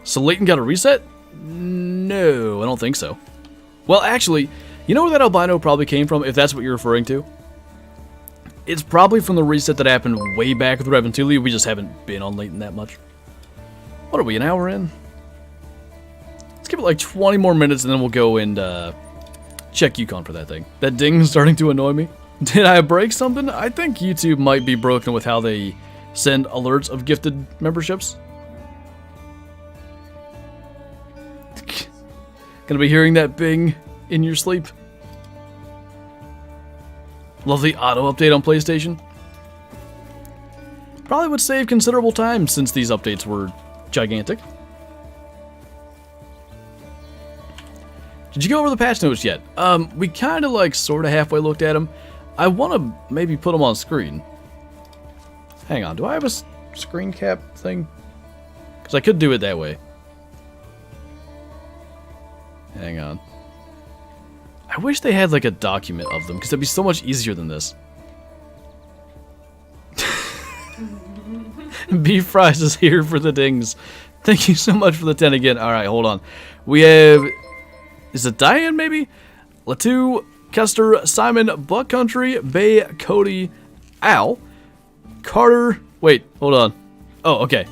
So Leighton got a reset? No, I don't think so. Well, actually, you know where that albino probably came from, if that's what you're referring to? It's probably from the reset that happened way back with Reventuli. We just haven't been on Leighton that much. What are we, an hour in? Let's give it like 20 more minutes and then we'll go and check Yukon for that thing. That ding is starting to annoy me. Did I break something? I think YouTube might be broken with how they send alerts of gifted memberships. Gonna be hearing that bing in your sleep. Love the auto update on PlayStation. Probably would save considerable time since these updates were gigantic. Did you go over the patch notes yet? We kind of like sort of halfway looked at them. I want to maybe put them on screen. Hang on, do I have a screen cap thing? Because I could do it that way. Hang on. I wish they had like a document of them because it'd be so much easier than this. Beef Fries is here for the dings. Thank you so much for the 10 again. Alright, hold on. We have... Is it Diane, maybe? Latu, Custer, Simon, Buck Country, Bay, Cody, Al, Carter. Wait, hold on. Oh, okay.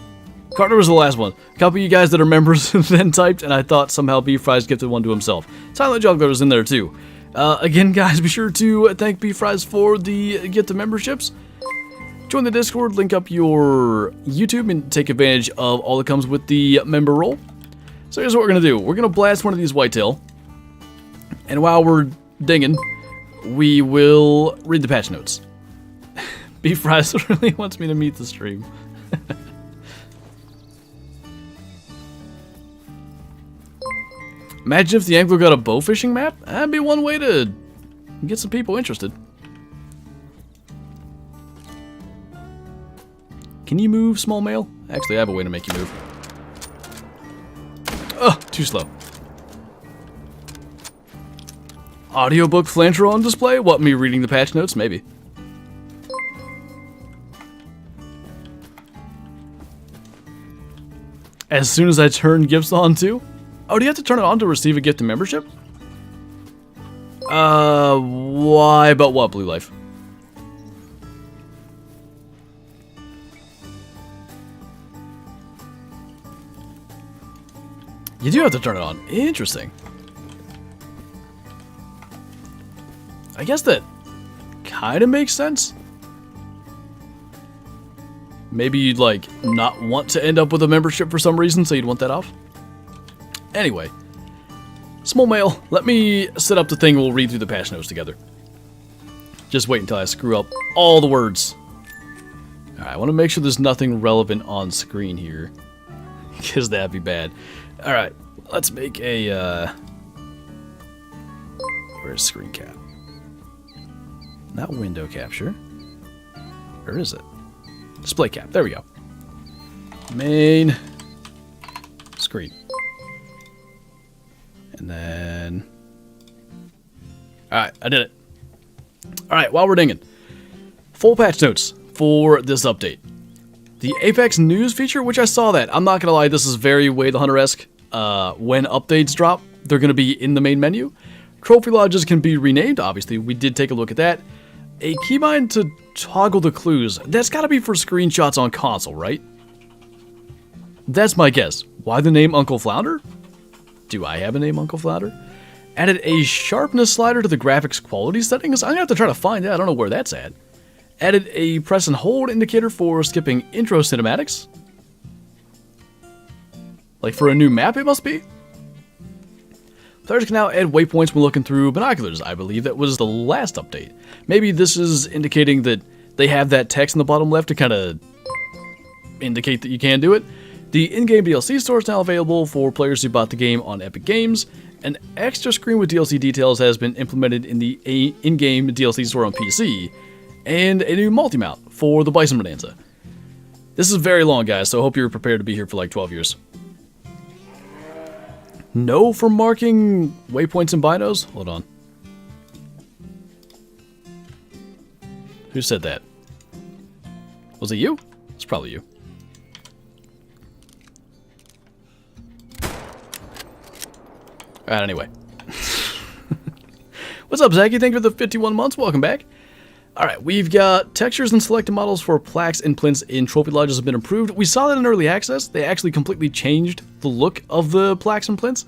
Carter was the last one. A couple of you guys that are members then typed, and I thought somehow B-Fries gifted one to himself. Silent Juggler was in there too. Again, guys, be sure to thank B-Fries for the gift of memberships. Join the Discord, link up your YouTube, and take advantage of all that comes with the member role. So here's what we're going to do. We're going to blast one of these whitetail. And while we're dinging, we will read the patch notes. B-Fries really wants me to meet the stream. Imagine if the angler got a bow fishing map. That'd be one way to get some people interested. Can you move, small male? Actually, I have a way to make you move. Ugh, too slow. Audiobook Flinter on display? What, me reading the patch notes? Maybe. As soon as I turn gifts on too? Oh, do you have to turn it on to receive a gift of membership? Why but what, Blue Life? You do have to turn it on. Interesting. I guess that kind of makes sense. Maybe you'd, like, not want to end up with a membership for some reason, so you'd want that off. Anyway. Small male, let me set up the thing. We'll read through the patch notes together. Just wait until I screw up all the words. Alright, I want to make sure there's nothing relevant on screen here. Because that'd be bad. Alright, let's make a, where's screen cap? Not window capture. Where is it? Display cap. There we go. Main screen. And then... Alright, I did it. Alright, while we're dinging. Full patch notes for this update. The Apex News feature, which I saw that. I'm not going to lie, this is very Way the Hunter-esque. When updates drop, they're going to be in the main menu. Trophy lodges can be renamed, obviously. We did take a look at that. A keybind to toggle the clues. That's got to be for screenshots on console, right? That's my guess. Why the name Uncle Flounder? Do I have a name Uncle Flounder? Added a sharpness slider to the graphics quality settings. I'm going to have to try to find that. I don't know where that's at. Added a press and hold indicator for skipping intro cinematics. Like for a new map, it must be. Players can now add waypoints when looking through binoculars. I believe that was the last update. Maybe this is indicating that they have that text in the bottom left to kind of indicate that you can do it. The in-game DLC store is now available for players who bought the game on Epic Games. An extra screen with DLC details has been implemented in the in-game DLC store on PC. And a new multi-mount for the Bison Bonanza. This is very long, guys, so I hope you're prepared to be here for like 12 years. No for marking waypoints and binos? Hold on. Who said that? Was it you? It's probably you. Alright, anyway. What's up, Zachy? Thank you for the 51 months. Welcome back. Alright, we've got textures and selected models for plaques and plinths in trophy lodges have been improved. We saw that in early access. They actually completely changed the look of the plaques and plinths.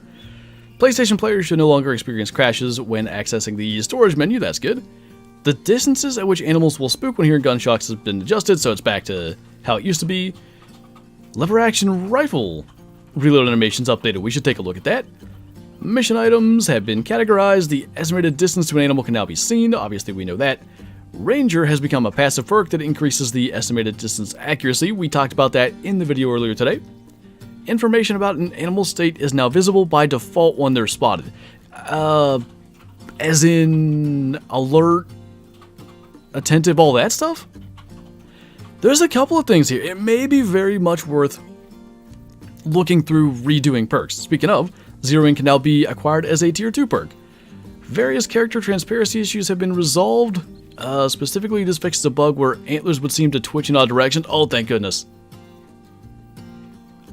PlayStation players should no longer experience crashes when accessing the storage menu. That's good. The distances at which animals will spook when hearing gunshots has been adjusted, so it's back to how it used to be. Lever action rifle reload animations updated. We should take a look at that. Mission items have been categorized. The estimated distance to an animal can now be seen. Obviously, we know that. Ranger has become a passive perk that increases the estimated distance accuracy. We talked about that in the video earlier today. Information about an animal's state is now visible by default when they're spotted. As in alert, attentive, all that stuff? There's a couple of things here. It may be very much worth looking through redoing perks. Speaking of, zeroing can now be acquired as a tier 2 perk. Various character transparency issues have been resolved. Specifically, this fixes a bug where antlers would seem to twitch in odd directions. Oh, thank goodness.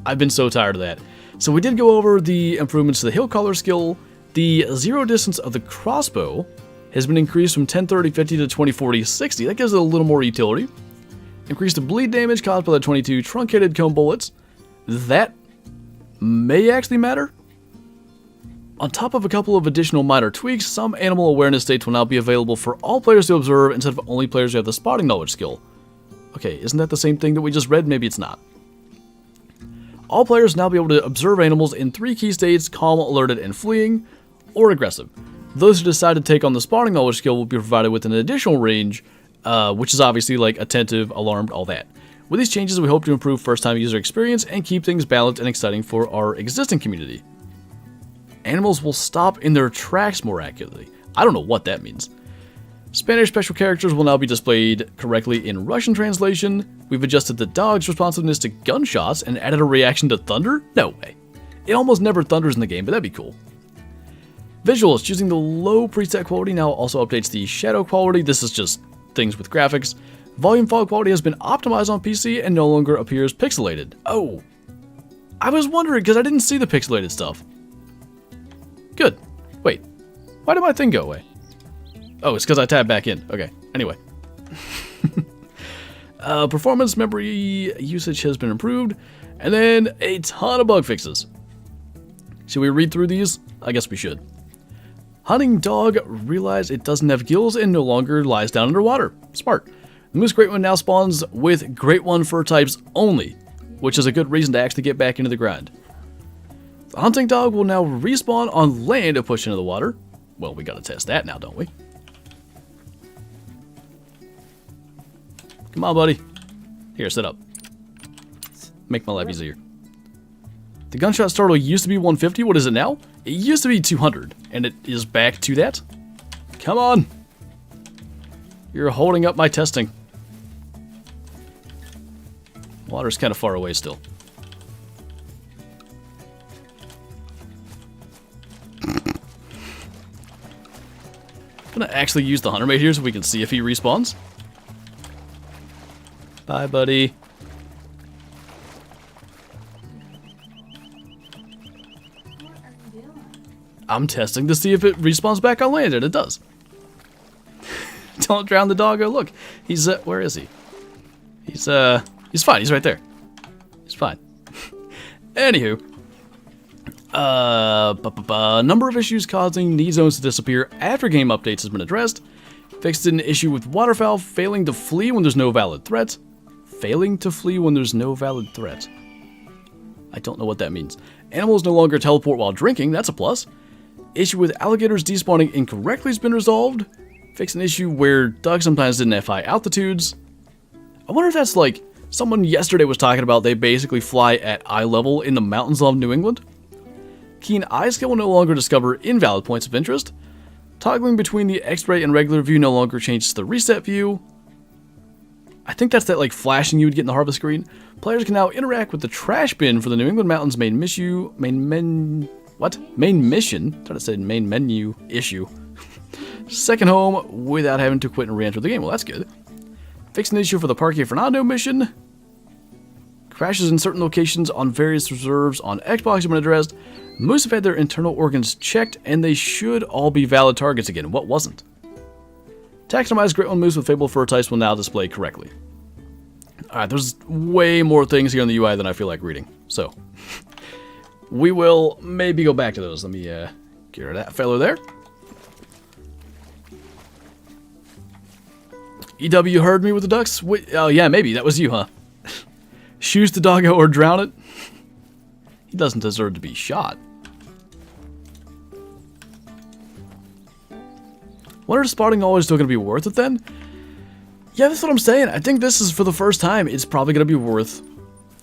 I've been so tired of that. So we did go over the improvements to the hill collar skill, the zero distance of the crossbow, has been increased from 1030-50 to 2040-60. That gives it a little more utility. Increase the bleed damage caused by the 22 truncated cone bullets. That may actually matter. On top of a couple of additional minor tweaks, some animal awareness states will now be available for all players to observe instead of only players who have the spotting knowledge skill. Okay, isn't that the same thing that we just read? Maybe it's not. All players now be able to observe animals in 3 key states: calm, alerted, and fleeing, or aggressive. Those who decide to take on the spotting knowledge skill will be provided with an additional range, which is obviously like attentive, alarmed, all that. With these changes, we hope to improve first-time user experience and keep things balanced and exciting for our existing community. Animals will stop in their tracks more accurately. I don't know what that means. Spanish special characters will now be displayed correctly in Russian translation. We've adjusted the dog's responsiveness to gunshots and added a reaction to thunder? No way. It almost never thunders in the game, but that'd be cool. Visuals, choosing the low preset quality now also updates the shadow quality. This is just things with graphics. Volume fog quality has been optimized on PC and no longer appears pixelated. Oh, I was wondering because I didn't see the pixelated stuff. Good. Wait, why did my thing go away? Oh, it's because I tabbed back in. Okay, anyway. Performance memory usage has been improved, and then a ton of bug fixes. Should we read through these? I guess we should. Hunting dog realized it doesn't have gills and no longer lies down underwater. Smart. The Moose Great One now spawns with Great One fur types only, which is a good reason to actually get back into the grind. The hunting dog will now respawn on land if pushed into the water. Well, we gotta test that now, don't we? Come on, buddy. Here, sit up. Make my life easier. The gunshot startle used to be 150. What is it now? It used to be 200, and it is back to that. Come on. You're holding up my testing. Water's kind of far away still. I'm gonna actually use the hunter mate here so we can see if he respawns. Bye, buddy.
What are you doing?
I'm testing to see if it respawns back on land, and it does. Don't drown the doggo. Look, he's where is he? He's fine. He's right there. He's fine. Anywho, number of issues causing knee zones to disappear after game updates has been addressed. Fixed an issue with waterfowl failing to flee when there's no valid threat. Failing to flee when there's no valid threat. I don't know what that means. Animals no longer teleport while drinking. That's a plus. Issue with alligators despawning incorrectly has been resolved. Fix an issue where ducks sometimes didn't have high altitudes. I wonder if that's like someone yesterday was talking about they basically fly at eye level in the mountains of New England. Keen eye skill will no longer discover invalid points of interest. Toggling between the X-ray and regular view no longer changes the reset view. I think that's that like flashing you would get in the harvest screen. Players can now interact with the trash bin for the New England Mountains main mission. Thought it said main menu issue. Second home without having to quit and re-enter the game. Well, that's good. Fixed an issue for the Parke Fernando mission. Crashes in certain locations on various reserves on Xbox have been addressed. Moose have had their internal organs checked, and they should all be valid targets again. What wasn't? Taxonomized Great One Moose with Fable fur types will now display correctly. Alright, there's way more things here on the UI than I feel like reading. So, we will maybe go back to those. Let me get rid of that fellow there. EW heard me with the ducks? Wait, oh yeah, maybe. That was you, huh? Shoot the doggo or drown it? He doesn't deserve to be shot. Wonder if spotting always still going to be worth it then? Yeah, that's what I'm saying. I think this is for the first time. It's probably going to be worth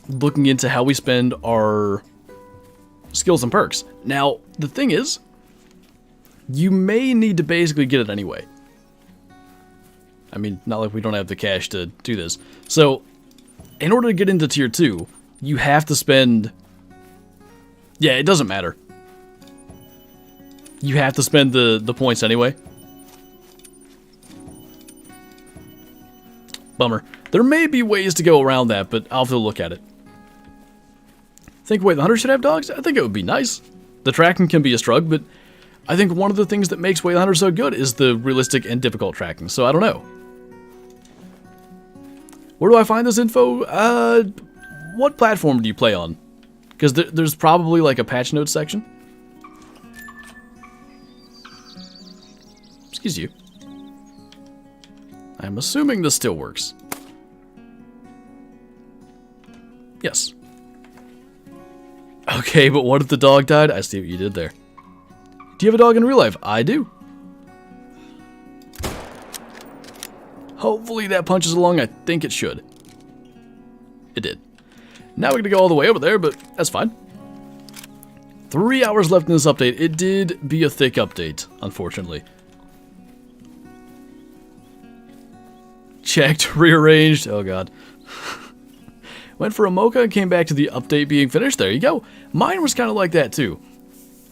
looking into how we spend our skills and perks. Now, the thing is, you may need to basically get it anyway. I mean, not like we don't have the cash to do this. So, in order to get into tier 2, you have to spend... Yeah, it doesn't matter. You have to spend the points anyway. Bummer. There may be ways to go around that, but I'll have to look at it. Think, wait, the hunter should have dogs? I think it would be nice. The tracking can be a struggle, but I think one of the things that makes Wayland Hunter so good is the realistic and difficult tracking, so I don't know. Where do I find this info? What platform do you play on? Because there's probably like a patch notes section. Excuse you. I'm assuming this still works. Yes. Okay, but what if the dog died? I see what you did there. Do you have a dog in real life? I do. Hopefully that punches along. I think it should. It did. Now we're going to go all the way over there, but that's fine. 3 hours left in this update. It did be a thick update, unfortunately. Checked, rearranged. Oh, God. Went for a mocha and came back to the update being finished. There you go. Mine was kind of like that, too.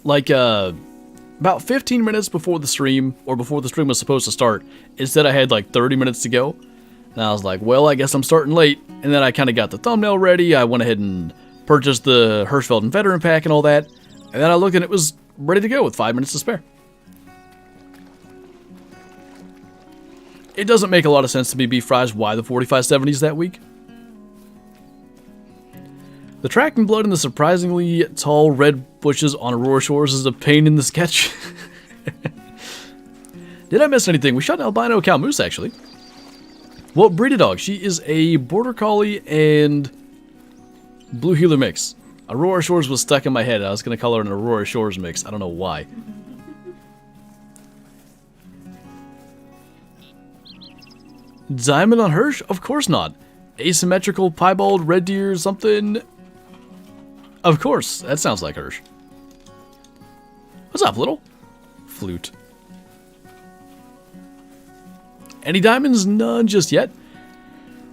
Like, about 15 minutes before the stream, or before the stream was supposed to start, it said I had like 30 minutes to go. And I was like, well, I guess I'm starting late. And then I kind of got the thumbnail ready. I went ahead and purchased the Hirschfeld and Veteran pack and all that. And then I looked and it was ready to go with 5 minutes to spare. It doesn't make a lot of sense to me, beef fries, why the 4570s that week. The tracking blood in the surprisingly tall red bushes on Aurora Shores is a pain in the sketch. Did I miss anything? We shot an albino cow moose, actually. What breed of dog? She is a border collie and blue heeler mix. Aurora Shores was stuck in my head. I was going to call her an Aurora Shores mix. I don't know why. Diamond on Hirsch? Of course not. Asymmetrical, piebald, red deer, something... Of course, that sounds like Hirsch. What's up, little? Flute. Any diamonds? None just yet.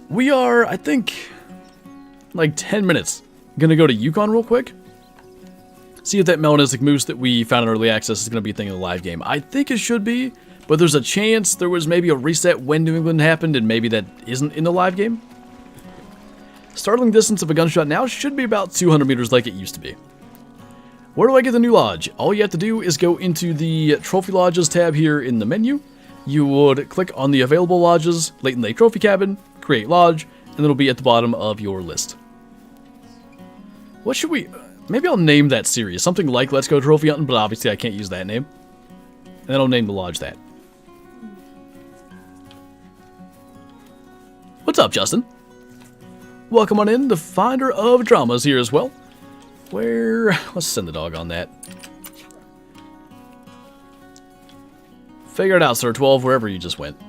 We are, I think, like 10 minutes. Gonna go to Yukon real quick. See if that melanistic moose that we found in early access is gonna be a thing in the live game. I think it should be, but there's a chance there was maybe a reset when New England happened and maybe that isn't in the live game. Startling distance of a gunshot now should be about 200 meters like it used to be. Where do I get the new lodge? All you have to do is go into the Trophy Lodges tab here in the menu. You would click on the available lodges, Layton Trophy Cabin, create lodge, and it'll be at the bottom of your list. What should we... Maybe I'll name that series. Something like Let's Go Trophy Hunting, but obviously I can't use that name. And then I'll name the lodge that. What's up, Justin? Welcome on in, the finder of dramas here as well. Let's send the dog on that. Figure it out, Sir 12, wherever you just went.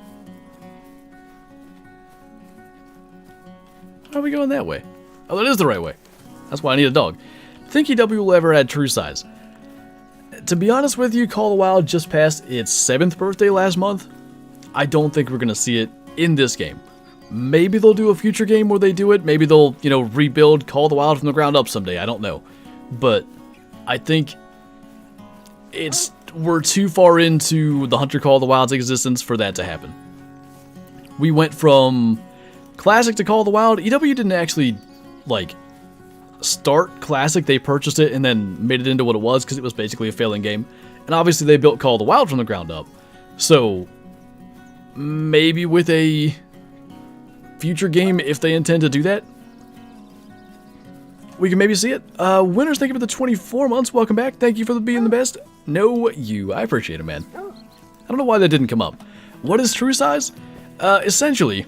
How are we going that way? Oh, that is the right way. That's why I need a dog. Think EW will ever add true size? To be honest with you, Call of the Wild just passed its 7th birthday last month. I don't think we're going to see it in this game. Maybe they'll do a future game where they do it. Maybe they'll, rebuild Call of the Wild from the ground up someday. I don't know. But I think we're too far into the Hunter Call of the Wild's existence for that to happen. We went from Classic to Call of the Wild. EW didn't actually, start Classic. They purchased it and then made it into what it was because it was basically a failing game. And obviously they built Call of the Wild from the ground up. So, maybe with a future game, if they intend to do that, we can maybe see it. Winners, thank you for the 24 months. Welcome back. Thank you for being the best. No, you. I appreciate it, man. I don't know why that didn't come up. What is true size? Essentially,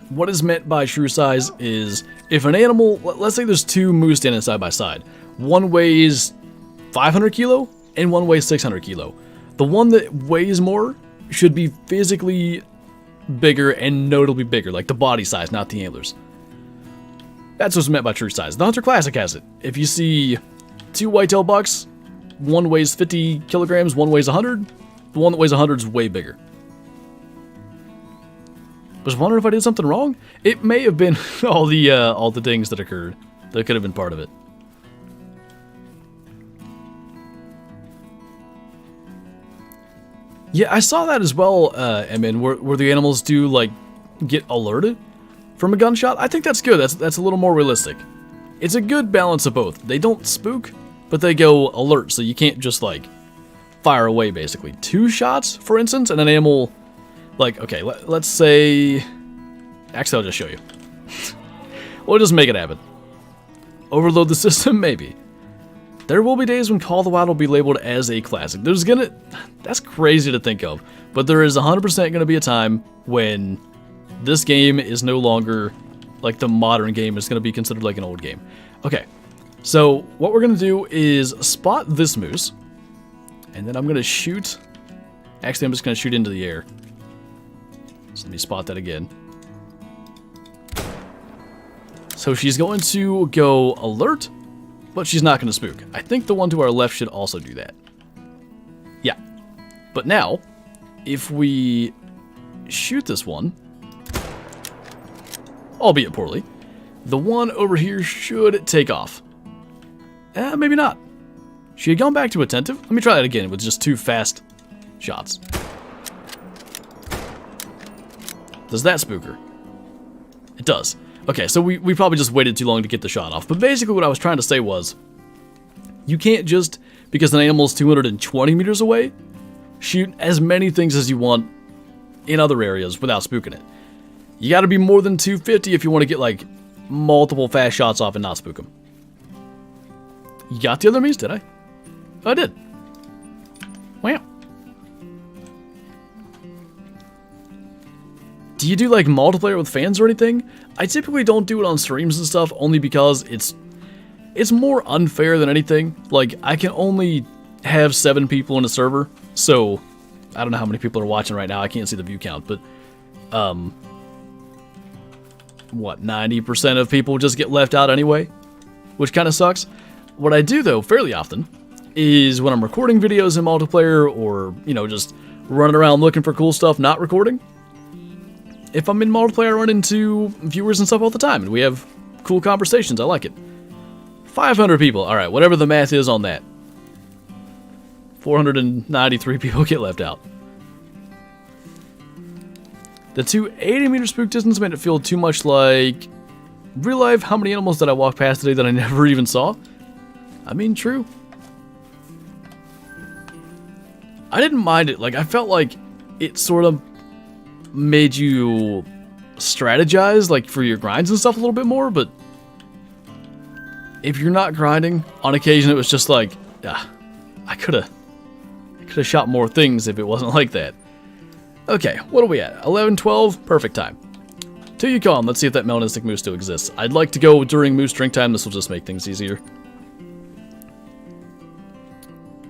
what is meant by true size is if an animal, let's say there's two moose standing side by side. One weighs 500 kilo and one weighs 600 kilo. The one that weighs more should be physically bigger and notably bigger, like the body size, not the antlers. That's what's meant by true size. The Hunter Classic has it. If you see two whitetail bucks, one weighs 50 kilograms, one weighs 100, the one that weighs 100 is way bigger. Was wondering if I did something wrong? It may have been all the things that occurred. That could have been part of it. Yeah, I saw that as well, Emin, where the animals do, get alerted from a gunshot. I think that's good. That's a little more realistic. It's a good balance of both. They don't spook, but they go alert, so you can't just, fire away, basically. 2 shots, for instance, and an animal, like, okay, let's say, actually, I'll just show you. We'll just make it happen. Overload the system, maybe. There will be days when Call of the Wild will be labeled as a classic. That's crazy to think of, but there is 100% going to be a time when this game is no longer, like, the modern game is going to be considered like an old game. Okay, so what we're going to do is spot this moose, and then I'm going to shoot. Actually, I'm just going to shoot into the air. So let me spot that again. So she's going to go alert, but she's not going to spook. I think the one to our left should also do that. Yeah. But now, if we shoot this one, albeit poorly, the one over here should take off. Maybe not. She had gone back to attentive. Let me try that again with just 2 fast shots. Does that spook her? It does. Okay, so we probably just waited too long to get the shot off. But basically what I was trying to say was, you can't just, because an animal's 220 meters away, shoot as many things as you want in other areas without spooking it. You gotta be more than 250 if you want to get, like, multiple fast shots off and not spook them. You got the other means, did I? Oh, I did. Wow. Do you do, like, multiplayer with fans or anything? I typically don't do it on streams and stuff, only because it's more unfair than anything. Like, I can only have 7 people in a server, so I don't know how many people are watching right now. I can't see the view count, but what, 90% of people just get left out anyway, which kind of sucks. What I do, though, fairly often, is when I'm recording videos in multiplayer, or, you know, just running around looking for cool stuff, not recording. If I'm in multiplayer, I run into viewers and stuff all the time, and we have cool conversations. I like it. 500 people. All right, whatever the math is on that. 493 people get left out. The 280-meter spook distance made it feel too much like real life. How many animals did I walk past today that I never even saw? I mean, true. I didn't mind it. Like, I felt like it sort of made you strategize, like, for your grinds and stuff a little bit more, but if you're not grinding, on occasion it was just like, yeah, I could have shot more things if it wasn't like that. Okay, what are we at? 11:12, perfect time. To Yukon, let's see if that melanistic moose still exists. I'd like to go during moose drink time. This will just make things easier.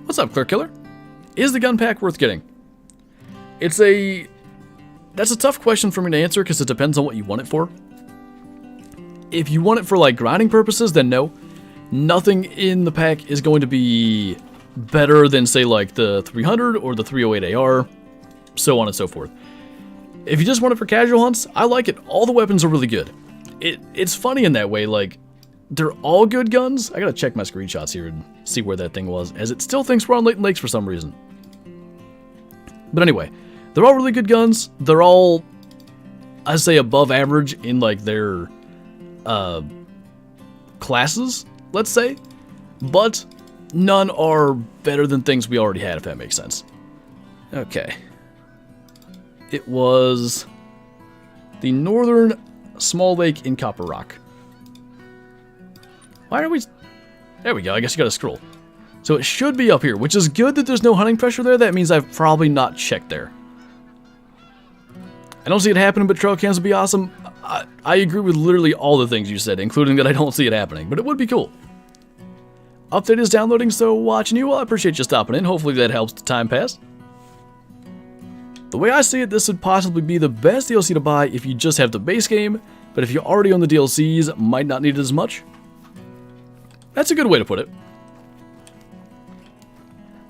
What's up, Clear Killer? Is the gun pack worth getting? That's a tough question for me to answer because it depends on what you want it for. If you want it for, like, grinding purposes, then no. Nothing in the pack is going to be better than, say, like the 300 or the 308 AR, so on and so forth. If you just want it for casual hunts, I like it. All the weapons are really good. It's funny in that way, like, they're all good guns. I gotta check my screenshots here and see where that thing was, as it still thinks we're on Leighton Lakes for some reason. But anyway, they're all really good guns. They're all, I say, above average in, like, their classes, let's say. But none are better than things we already had, if that makes sense. Okay. It was the northern small lake in Copper Rock. Why are we... There we go, I guess you gotta scroll. So it should be up here, which is good that there's no hunting pressure there. That means I've probably not checked there. I don't see it happening, but trail cams would be awesome. I agree with literally all the things you said, including that I don't see it happening, but it would be cool. Update is downloading, so watching you. Well, I appreciate you stopping in. Hopefully that helps the time pass. The way I see it, this would possibly be the best DLC to buy if you just have the base game, but if you already own the DLCs, might not need it as much. That's a good way to put it.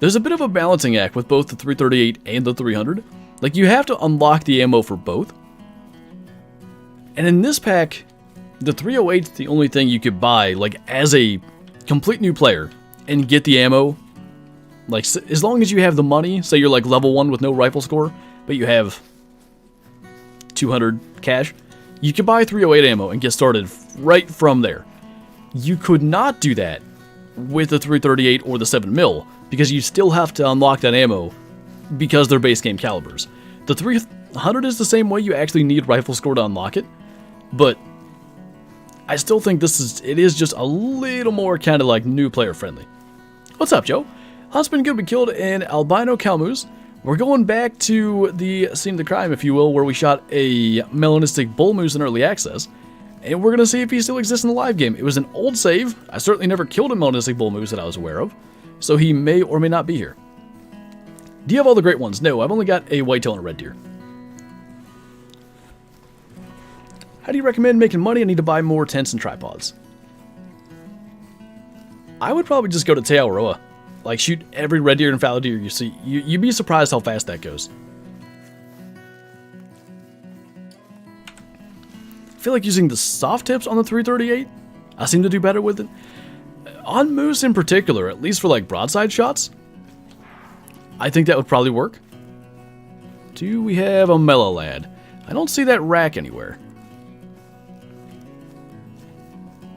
There's a bit of a balancing act with both the 338 and the 300. Like, you have to unlock the ammo for both. And in this pack, the 308 is the only thing you could buy, like, as a complete new player and get the ammo. Like, as long as you have the money, say you're like level 1 with no rifle score, but you have 200 cash, you can buy 308 ammo and get started right from there. You could not do that with the 338 or the 7mm because you still have to unlock that ammo because they're base game calibers. The 300 is the same way, you actually need rifle score to unlock it, but I still think it is just a little more kind of like new player friendly. What's up, Joe? Hunt's been good. We killed an albino cow moose. We're going back to the scene of the crime, if you will, where we shot a melanistic bull moose in early access. And we're going to see if he still exists in the live game. It was an old save. I certainly never killed a melanistic bull moose that I was aware of. So he may or may not be here. Do you have all the great ones? No, I've only got a whitetail and a red deer. How do you recommend making money? I need to buy more tents and tripods. I would probably just go to Te Aroa. Like, shoot every red deer and fallow deer you see. You'd be surprised how fast that goes. I feel like using the soft tips on the 338, I seem to do better with it. On moose in particular, at least for like broadside shots, I think that would probably work. Do we have a mellow lad? I don't see that rack anywhere.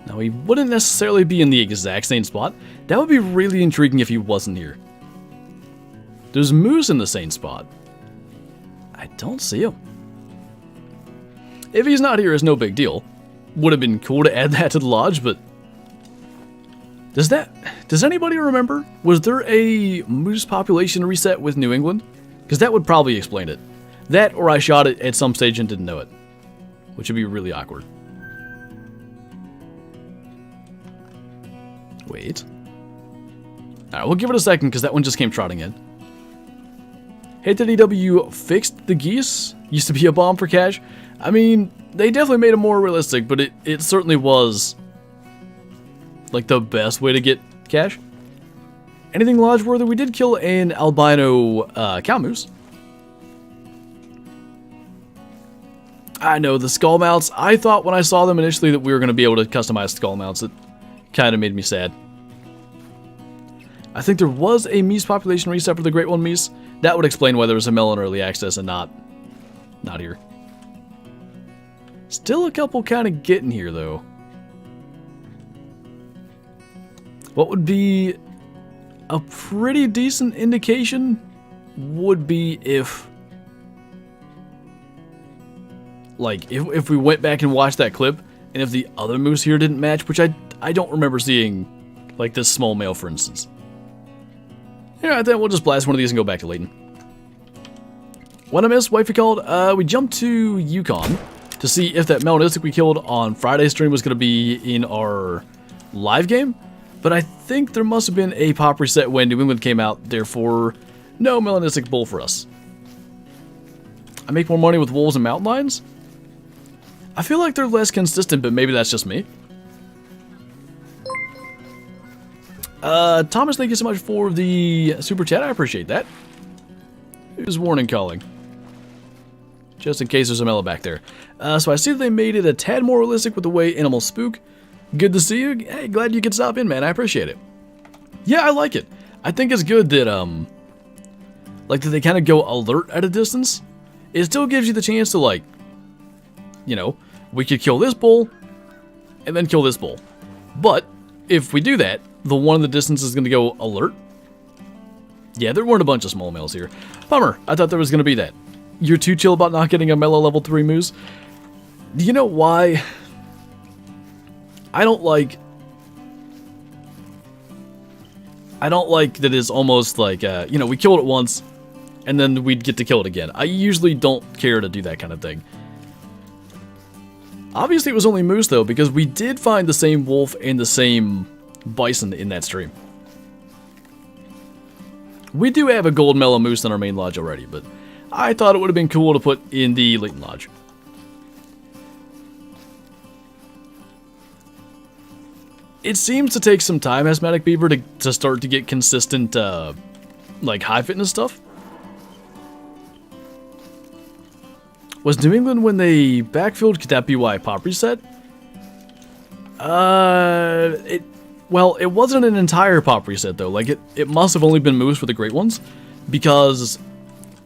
Now, he wouldn't necessarily be in the exact same spot. That would be really intriguing if he wasn't here. There's moose in the same spot. I don't see him. If he's not here, it's no big deal. Would have been cool to add that to the lodge, but... Does anybody remember? Was there a moose population reset with New England? Because that would probably explain it. That, or I shot it at some stage and didn't know it. Which would be really awkward. Wait. Alright, we'll give it a second because that one just came trotting in. Hate that EW fixed the geese. Used to be a bomb for cash. I mean, they definitely made it more realistic, but it certainly was like the best way to get cash. Anything lodge worthy? We did kill an albino cow moose. I know, the skull mounts. I thought when I saw them initially that we were going to be able to customize skull mounts. It kind of made me sad. I think there was a meese population reset for the Great One meese. That would explain why there was a melon early access and not here. Still a couple kind of getting here, though. What would be a pretty decent indication would be if... like, if we went back and watched that clip, and if the other moose here didn't match, which I don't remember seeing, like, this small male, for instance. Alright, then we'll just blast one of these and go back to Leighton. What I missed, wifey called, we jumped to Yukon to see if that melanistic we killed on Friday's stream was going to be in our live game, but I think there must have been a pop reset when New England came out, therefore, no melanistic bull for us. I make more money with wolves and mountain lions? I feel like they're less consistent, but maybe that's just me. Thomas, thank you so much for the super chat. I appreciate that. Who's warning calling? Just in case there's a mellow back there. So I see that they made it a tad more realistic with the way animals spook. Good to see you. Hey, glad you could stop in, man. I appreciate it. Yeah, I like it. I think it's good that, like, that they kind of go alert at a distance. It still gives you the chance to, like, you know, we could kill this bull and then kill this bull. But if we do that, the one in the distance is going to go alert. Yeah, there weren't a bunch of small males here. Bummer. I thought there was going to be that. You're too chill about not getting a mellow level 3 moose. Do you know why? I don't like that it's almost like, you know, we killed it once and then we'd get to kill it again. I usually don't care to do that kind of thing. Obviously it was only moose though, because we did find the same wolf and the same bison in that stream. We do have a gold mellow moose in our main lodge already, but I thought it would have been cool to put in the Leighton lodge. It seems to take some time, Asthmatic Beaver, to start to get consistent, like, high fitness stuff. Was New England when they backfilled? Could that be why pop reset? Well, it wasn't an entire pop reset, though. Like, it must have only been moose for the great ones. Because,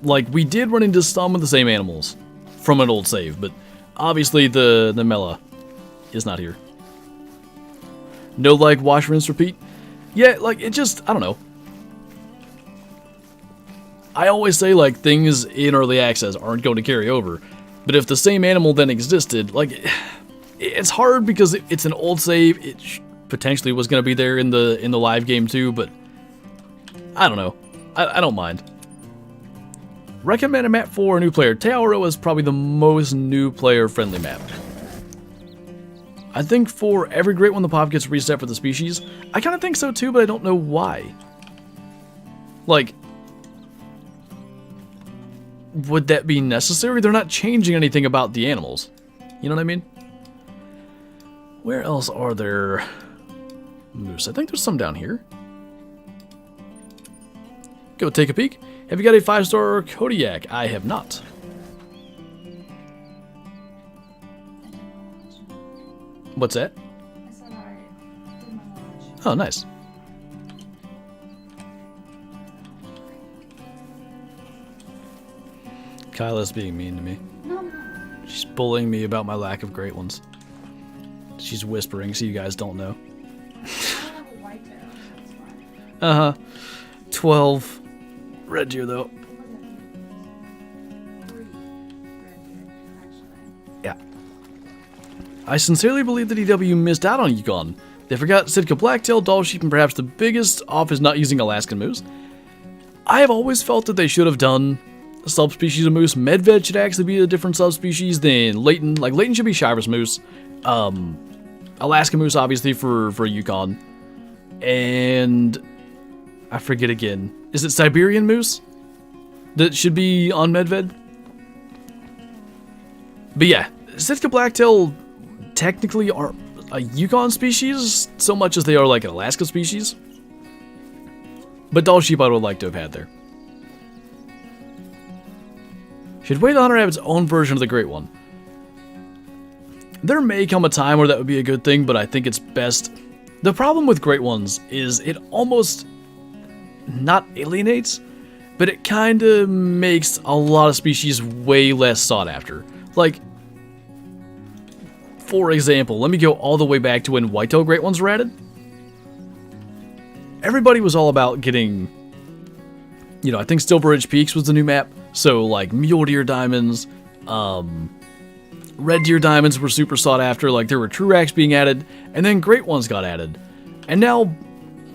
like, we did run into some of the same animals from an old save. But, obviously, the Mela is not here. No, like, wash, rinse, repeat? Yeah, like, it just, I don't know. I always say, like, things in early access aren't going to carry over. But if the same animal then existed, like, it's hard because it's an old save. It potentially was going to be there in the live game too, but I don't know. I don't mind. Recommend a map for a new player. Tearo is probably the most new player friendly map. I think for every great one the pop gets reset for the species. I kind of think so too, but I don't know why. Like, would that be necessary? They're not changing anything about the animals. You know what I mean? Where else are there moose? I think there's some down here. Go take a peek. Have you got a 5-star Kodiak? I have not. What's that? Oh, nice. Kyla's being mean to me.
No.
She's bullying me about my lack of great ones. She's whispering so you guys don't know.
I have a white tail, that's fine.
Uh-huh. 12 red deer, though. Yeah. I sincerely believe that EW missed out on Yukon. They forgot Sitka blacktail, doll sheep, and perhaps the biggest off is not using Alaskan moose. I have always felt that they should have done a subspecies of moose. Medved should actually be a different subspecies than Leighton. Like, Leighton should be Shiver's moose. Alaskan moose, obviously, for Yukon. And I forget again. Is it Siberian moose that should be on Medved? But yeah, Sitka blacktail technically aren't a Yukon species so much as they are like an Alaska species. But doll sheep I would like to have had there. Should Wade Hunter have its own version of the Great One? There may come a time where that would be a good thing, but I think it's best. The problem with Great Ones is it almost not alienates, but it kind of makes a lot of species way less sought after. Like, for example, let me go all the way back to when whitetail Great Ones were added. Everybody was all about getting, you know, I think Silver Ridge Peaks was the new map. So, like, mule deer diamonds, red deer diamonds were super sought after. Like, there were true racks being added, and then Great Ones got added. And now,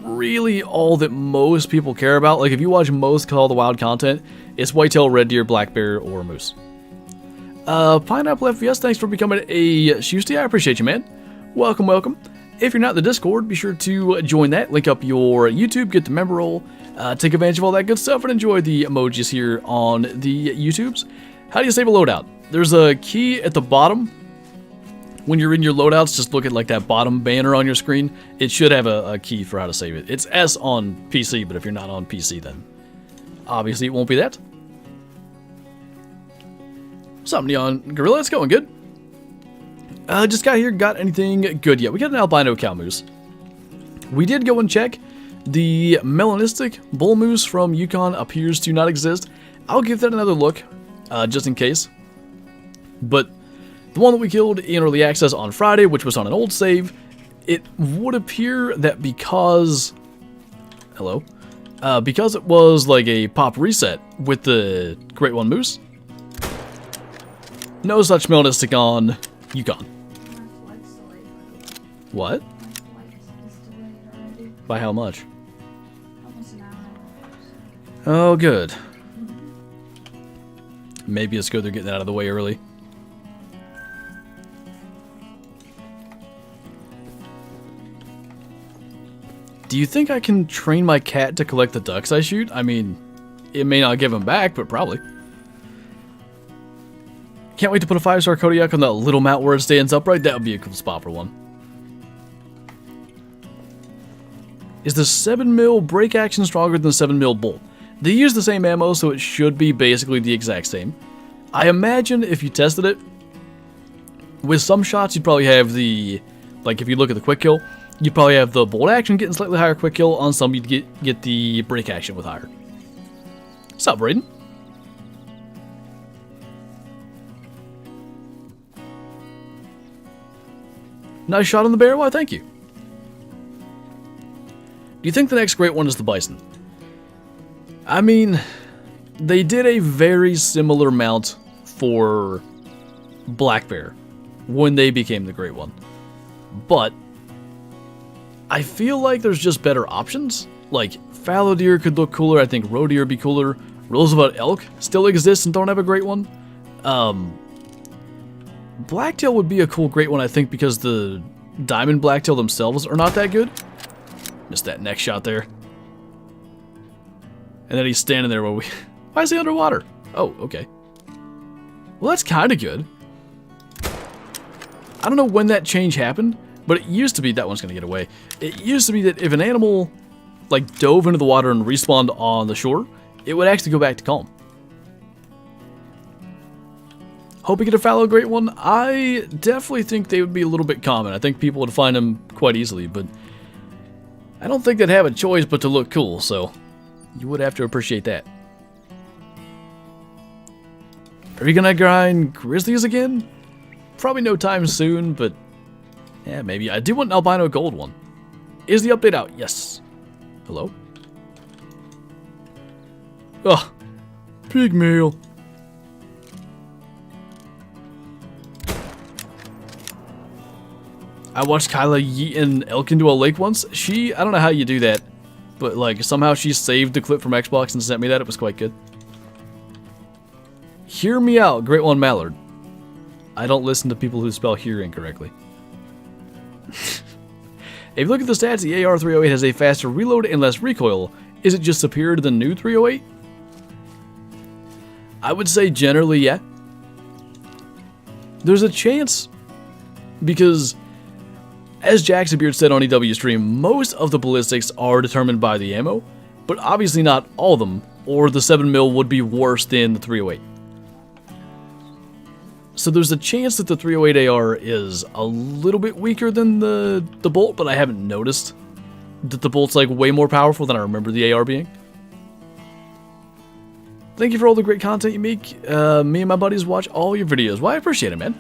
really all that most people care about, like, if you watch most Call of the Wild content, it's whitetail, red deer, black bear, or moose. Pineapple FVS, thanks for becoming a Shoesty. I appreciate you, man. Welcome, welcome. If you're not in the Discord, be sure to join that. Link up your YouTube, get the member roll, take advantage of all that good stuff, and enjoy the emojis here on the YouTubes. How do you save a loadout? There's a key at the bottom. When you're in your loadouts, just look at like that bottom banner on your screen. It should have a key for how to save it. It's S on PC, but if you're not on PC, then obviously it won't be that. What's up, Neon Gorilla? It's going good. Just got here, got anything good yet? We got an albino cow moose. We did go and check. The melanistic bull moose from Yukon appears to not exist. I'll give that another look, just in case. But the one that we killed in early access on Friday, which was on an old save, it would appear that because it was like a pop reset with the Great One moose, no such melanistic on Yukon. What? By how much?
Almost an hour.
Oh, good. Maybe it's good they're getting that out of the way early. Do you think I can train my cat to collect the ducks I shoot? I mean, it may not give them back, but probably. Can't wait to put a 5-star Kodiak on that little mount where it stands upright. That would be a cool spot for one. Is the 7mm break action stronger than the 7mm bolt? They use the same ammo, so it should be basically the exact same. I imagine if you tested it, with some shots you'd probably have the, like if you look at the quick kill, you'd probably have the bolt action getting slightly higher quick kill, on some you'd get the break action with higher. What's up, Braden? Nice shot on the bear. Why, thank you. Do you think the next great one is the bison? I mean, they did a very similar mount for Black Bear when they became the Great One. But I feel like there's just better options. Like, fallow deer could look cooler. I think roe deer would be cooler. Roosevelt elk still exists and don't have a great one. Blacktail would be a cool great one, I think, because the diamond blacktail themselves are not that good. Missed that neck shot there. And then he's standing there while we... Why is he underwater? Oh, okay. Well, that's kind of good. I don't know when that change happened, but it used to be... That one's going to get away. It used to be that if an animal, like, dove into the water and respawned on the shore, it would actually go back to calm. Hope we get a fallow great one. I definitely think they would be a little bit common. I think people would find them quite easily, but I don't think they'd have a choice but to look cool, so you would have to appreciate that. Are you gonna grind grizzlies again? Probably no time soon, but yeah, maybe. I do want an albino gold one. Is the update out? Yes. Hello? Ugh. Pigmail. I watched Kyla yeet an elk into a lake once. I don't know how you do that, but like somehow she saved the clip from Xbox and sent me that. It was quite good. Hear me out, Great One Mallard. I don't listen to people who spell hear incorrectly. If you look at the stats, the AR-308 has a faster reload and less recoil. Is it just superior to the new 308? I would say generally, yeah. There's a chance, because as JaxyBeard said on EW stream, most of the ballistics are determined by the ammo, but obviously not all of them, or the 7mm would be worse than the 308. So there's a chance that the 308 AR is a little bit weaker than the bolt, but I haven't noticed that the bolt's like way more powerful than I remember the AR being. Thank you for all the great content you make. Me and my buddies watch all your videos. Well, I appreciate it, man.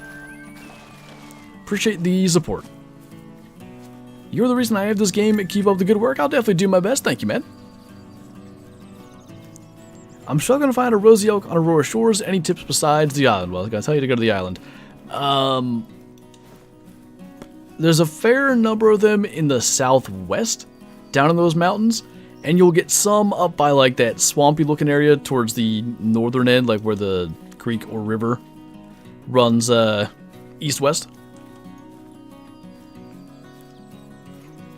Appreciate the support. You're the reason I have this game. Keep up the good work. I'll definitely do my best. Thank you, man. I'm struggling to find a rosy elk on Aurora Shores. Any tips besides the island? Well, I gotta tell you to go to the island. There's a fair number of them in the southwest, down in those mountains, and you'll get some up by like that swampy looking area towards the northern end, like where the creek or river runs east-west.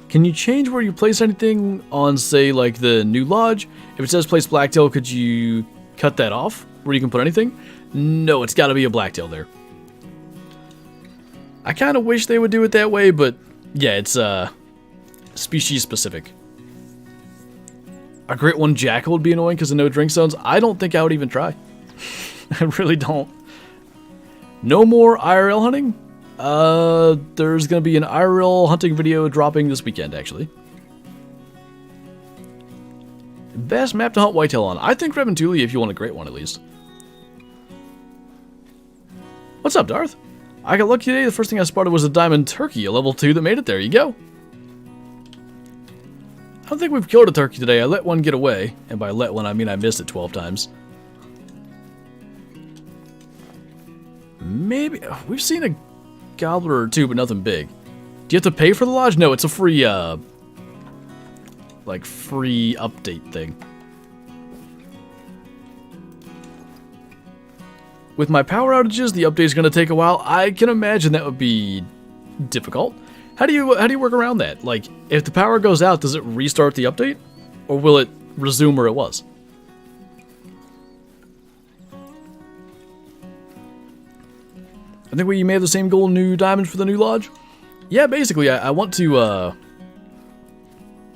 Can you change where you place anything on, say, like the new lodge? If it says place blacktail, could you cut that off where you can put anything? No, it's got to be a blacktail there. I kind of wish they would do it that way, but yeah, it's species specific. A great one jackal would be annoying because of no drink zones. I don't think I would even try. I really don't. No more IRL hunting? There's gonna be an IRL hunting video dropping this weekend, actually. Best map to hunt whitetail on. I think Reventuli if you want a great one, at least. What's up, Darth? I got lucky today. The first thing I spotted was a diamond turkey, a level 2 that made it. There you go. I don't think we've killed a turkey today. I let one get away, and by let one I mean I missed it 12 times. Maybe we've seen a gobbler or two, but nothing big. Do you have to pay for the lodge? No, it's a free like free update thing. With my power outages, the update is going to take a while. I can imagine that would be difficult. How do you work around that? Like, if the power goes out, does it restart the update, or will it resume where it was? I think we may have the same goal, new diamonds for the new lodge. Yeah, basically, I want to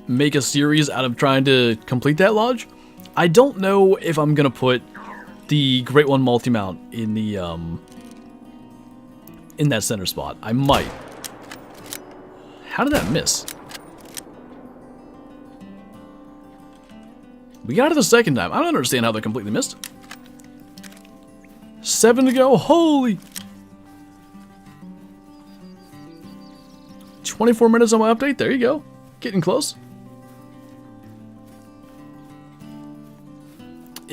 make a series out of trying to complete that lodge. I don't know if I'm gonna put the Great One multi-mount in the in that center spot. I might. How did that miss? We got it the second time. I don't understand how they completely missed. 7 to go. Holy! 24 minutes on my update. There you go. Getting close.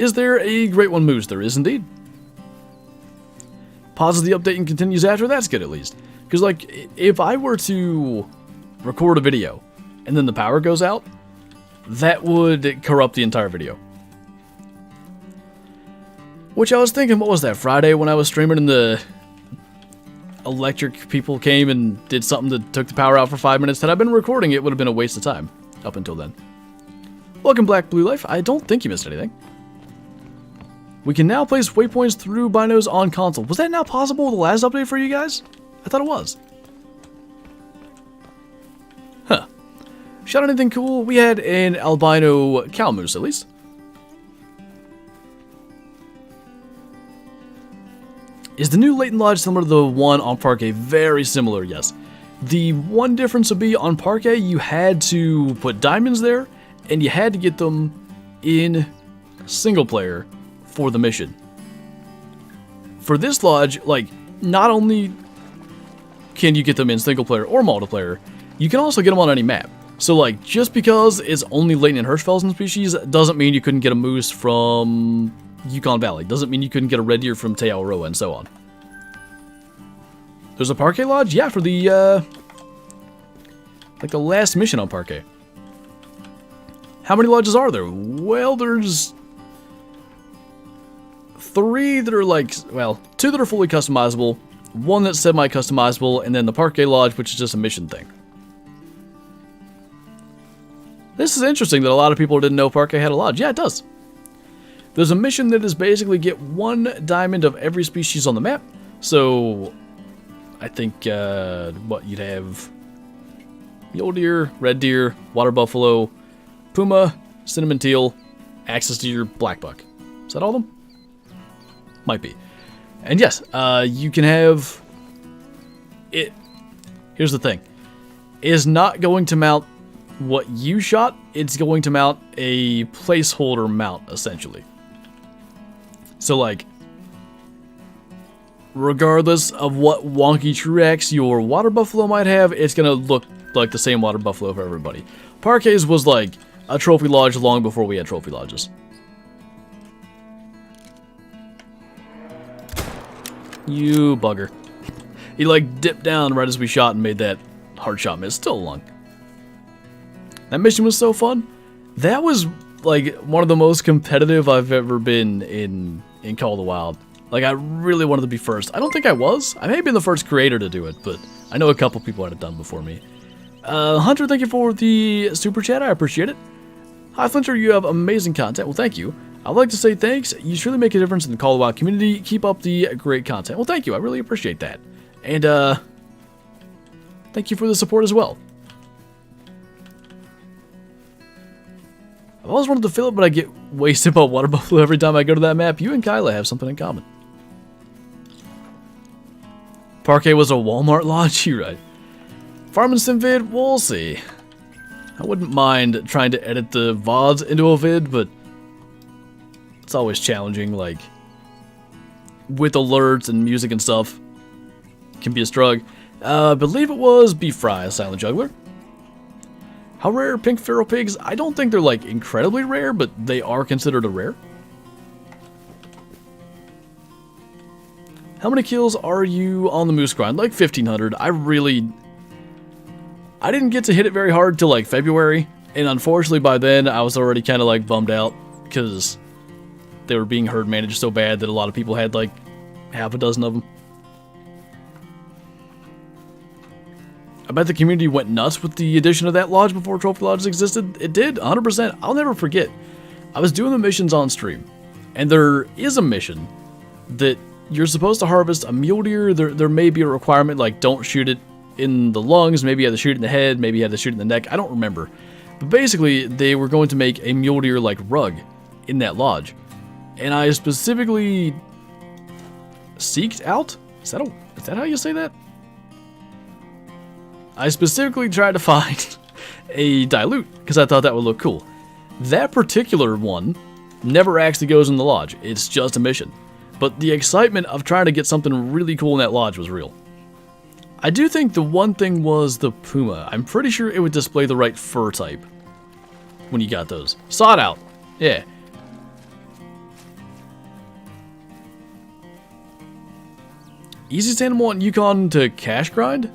Is there a Great One Moose? There is indeed. Pauses the update and continues after. That's good at least. Because, like, if I were to record a video and then the power goes out, that would corrupt the entire video. Which I was thinking, what was that, Friday when I was streaming and the electric people came and did something that took the power out for 5 minutes? Had I been recording, it would have been a waste of time up until then. Welcome, Black Blue Life. I don't think you missed anything. We can now place waypoints through binos on console. Was that not possible with the last update for you guys? I thought it was. Huh. Shot anything cool? We had an albino cow moose, at least. Is the new Layton Lodge similar to the one on Parke? Very similar, yes. The one difference would be on Parke, you had to put diamonds there, and you had to get them in single player for the mission. For this lodge, like, not only can you get them in single player or multiplayer, you can also get them on any map. So, like, just because it's only Leighton and Hirschfelsen species doesn't mean you couldn't get a moose from Yukon Valley. Doesn't mean you couldn't get a red deer from Te Awaroa and so on. There's a Parke lodge? Yeah, for the, like the last mission on Parke. How many lodges are there? Well, there's 3 that are like, well, 2 that are fully customizable, 1 that's semi-customizable, and then the Parke lodge, which is just a mission thing. This is interesting that a lot of people didn't know Parke had a lodge. Yeah, it does. There's a mission that is basically get 1 diamond of every species on the map. So, I think, what, you'd have mule deer, red deer, water buffalo, puma, cinnamon teal, axis deer, black buck. Is that all of them? Might be. And yes, you can have it. Here's the thing. It is not going to mount what you shot. It's going to mount a placeholder mount, essentially. So, like, regardless of what wonky Truax your water buffalo might have, it's going to look like the same water buffalo for everybody. Parke's was like a trophy lodge long before we had trophy lodges. You bugger. He, like, dipped down right as we shot and made that hard shot miss. Still a lung. That mission was so fun. That was, like, one of the most competitive I've ever been in Call of the Wild. Like, I really wanted to be first. I don't think I was. I may have been the first creator to do it, but I know a couple people had it done before me. Hunter, thank you for the super chat. I appreciate it. Hi, Flinter, you have amazing content. Well, thank you. I'd like to say thanks. You truly make a difference in the Call of the Wild community. Keep up the great content. Well, thank you. I really appreciate that. And, thank you for the support as well. I've always wanted to fill it, but I get wasted by water buffalo every time I go to that map. You and Kyla have something in common. Parke was a Walmart lodge? You're right. Farming Sim vid? We'll see. I wouldn't mind trying to edit the VODs into a vid, but it's always challenging, like, with alerts and music and stuff. It can be a struggle. I believe it was beef fry, a silent juggler. How rare are pink feral pigs? I don't think they're, like, incredibly rare, but they are considered a rare. How many kills are you on the moose grind? Like 1,500. I didn't get to hit it very hard till, like, February, and unfortunately by then I was already kind of, like, bummed out, because they were being herd managed so bad that a lot of people had, like, half a dozen of them. I bet the community went nuts with the addition of that lodge before trophy lodges existed. It did, 100%. I'll never forget. I was doing the missions on stream, and there is a mission that you're supposed to harvest a mule deer. There may be a requirement, like, don't shoot it in the lungs. Maybe you have to shoot it in the head. Maybe you have to shoot it in the neck. I don't remember. But basically, they were going to make a mule deer, like, rug in that lodge. And I specifically seeked out? Is that how you say that? I specifically tried to find a dilute, because I thought that would look cool. That particular one never actually goes in the lodge. It's just a mission. But the excitement of trying to get something really cool in that lodge was real. I do think the one thing was the puma. I'm pretty sure it would display the right fur type when you got those. Saw it out. Yeah. Easiest animal in Yukon to cash grind?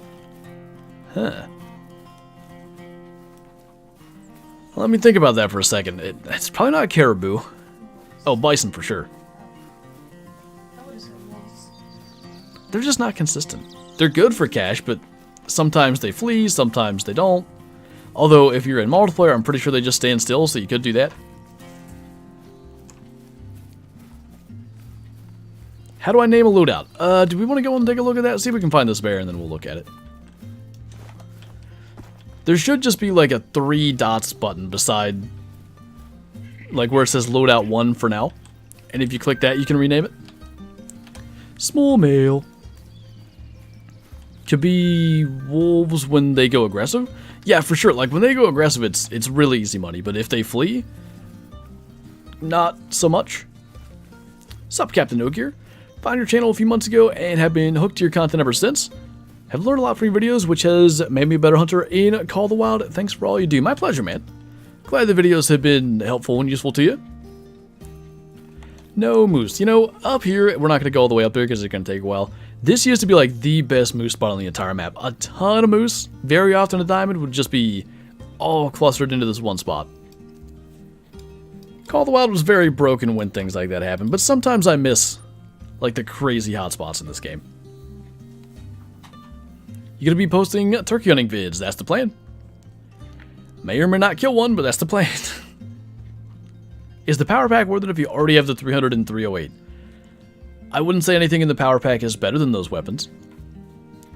Huh. Let me think about that for a second. It's probably not caribou. Oh, bison for sure.
I would've said wolves.
They're just not consistent. They're good for cash, but sometimes they flee, sometimes they don't. Although, if you're in multiplayer, I'm pretty sure they just stand still, so you could do that. How do I name a loadout? Do we want to go and take a look at that? See if we can find this bear, and then we'll look at it. There should just be like a 3 dots button beside, like where it says loadout 1 for now. And if you click that, you can rename it. Small male. Could be wolves when they go aggressive. Yeah, for sure. Like when they go aggressive, it's really easy money. But if they flee, not so much. Sup, Captain No Gear. Found your channel a few months ago and have been hooked to your content ever since. Have learned a lot from your videos, which has made me a better hunter in Call of the Wild. Thanks for all you do. My pleasure, man. Glad the videos have been helpful and useful to you. No moose. You know, up here, we're not going to go all the way up there because it's going to take a while. This used to be like the best moose spot on the entire map. A ton of moose. Very often a diamond would just be all clustered into this one spot. Call of the Wild was very broken when things like that happen, but sometimes I miss like the crazy hotspots in this game. You're going to be posting turkey hunting vids. That's the plan. May or may not kill one, but that's the plan. Is the power pack worth it if you already have the 300 and 308? I wouldn't say anything in the power pack is better than those weapons.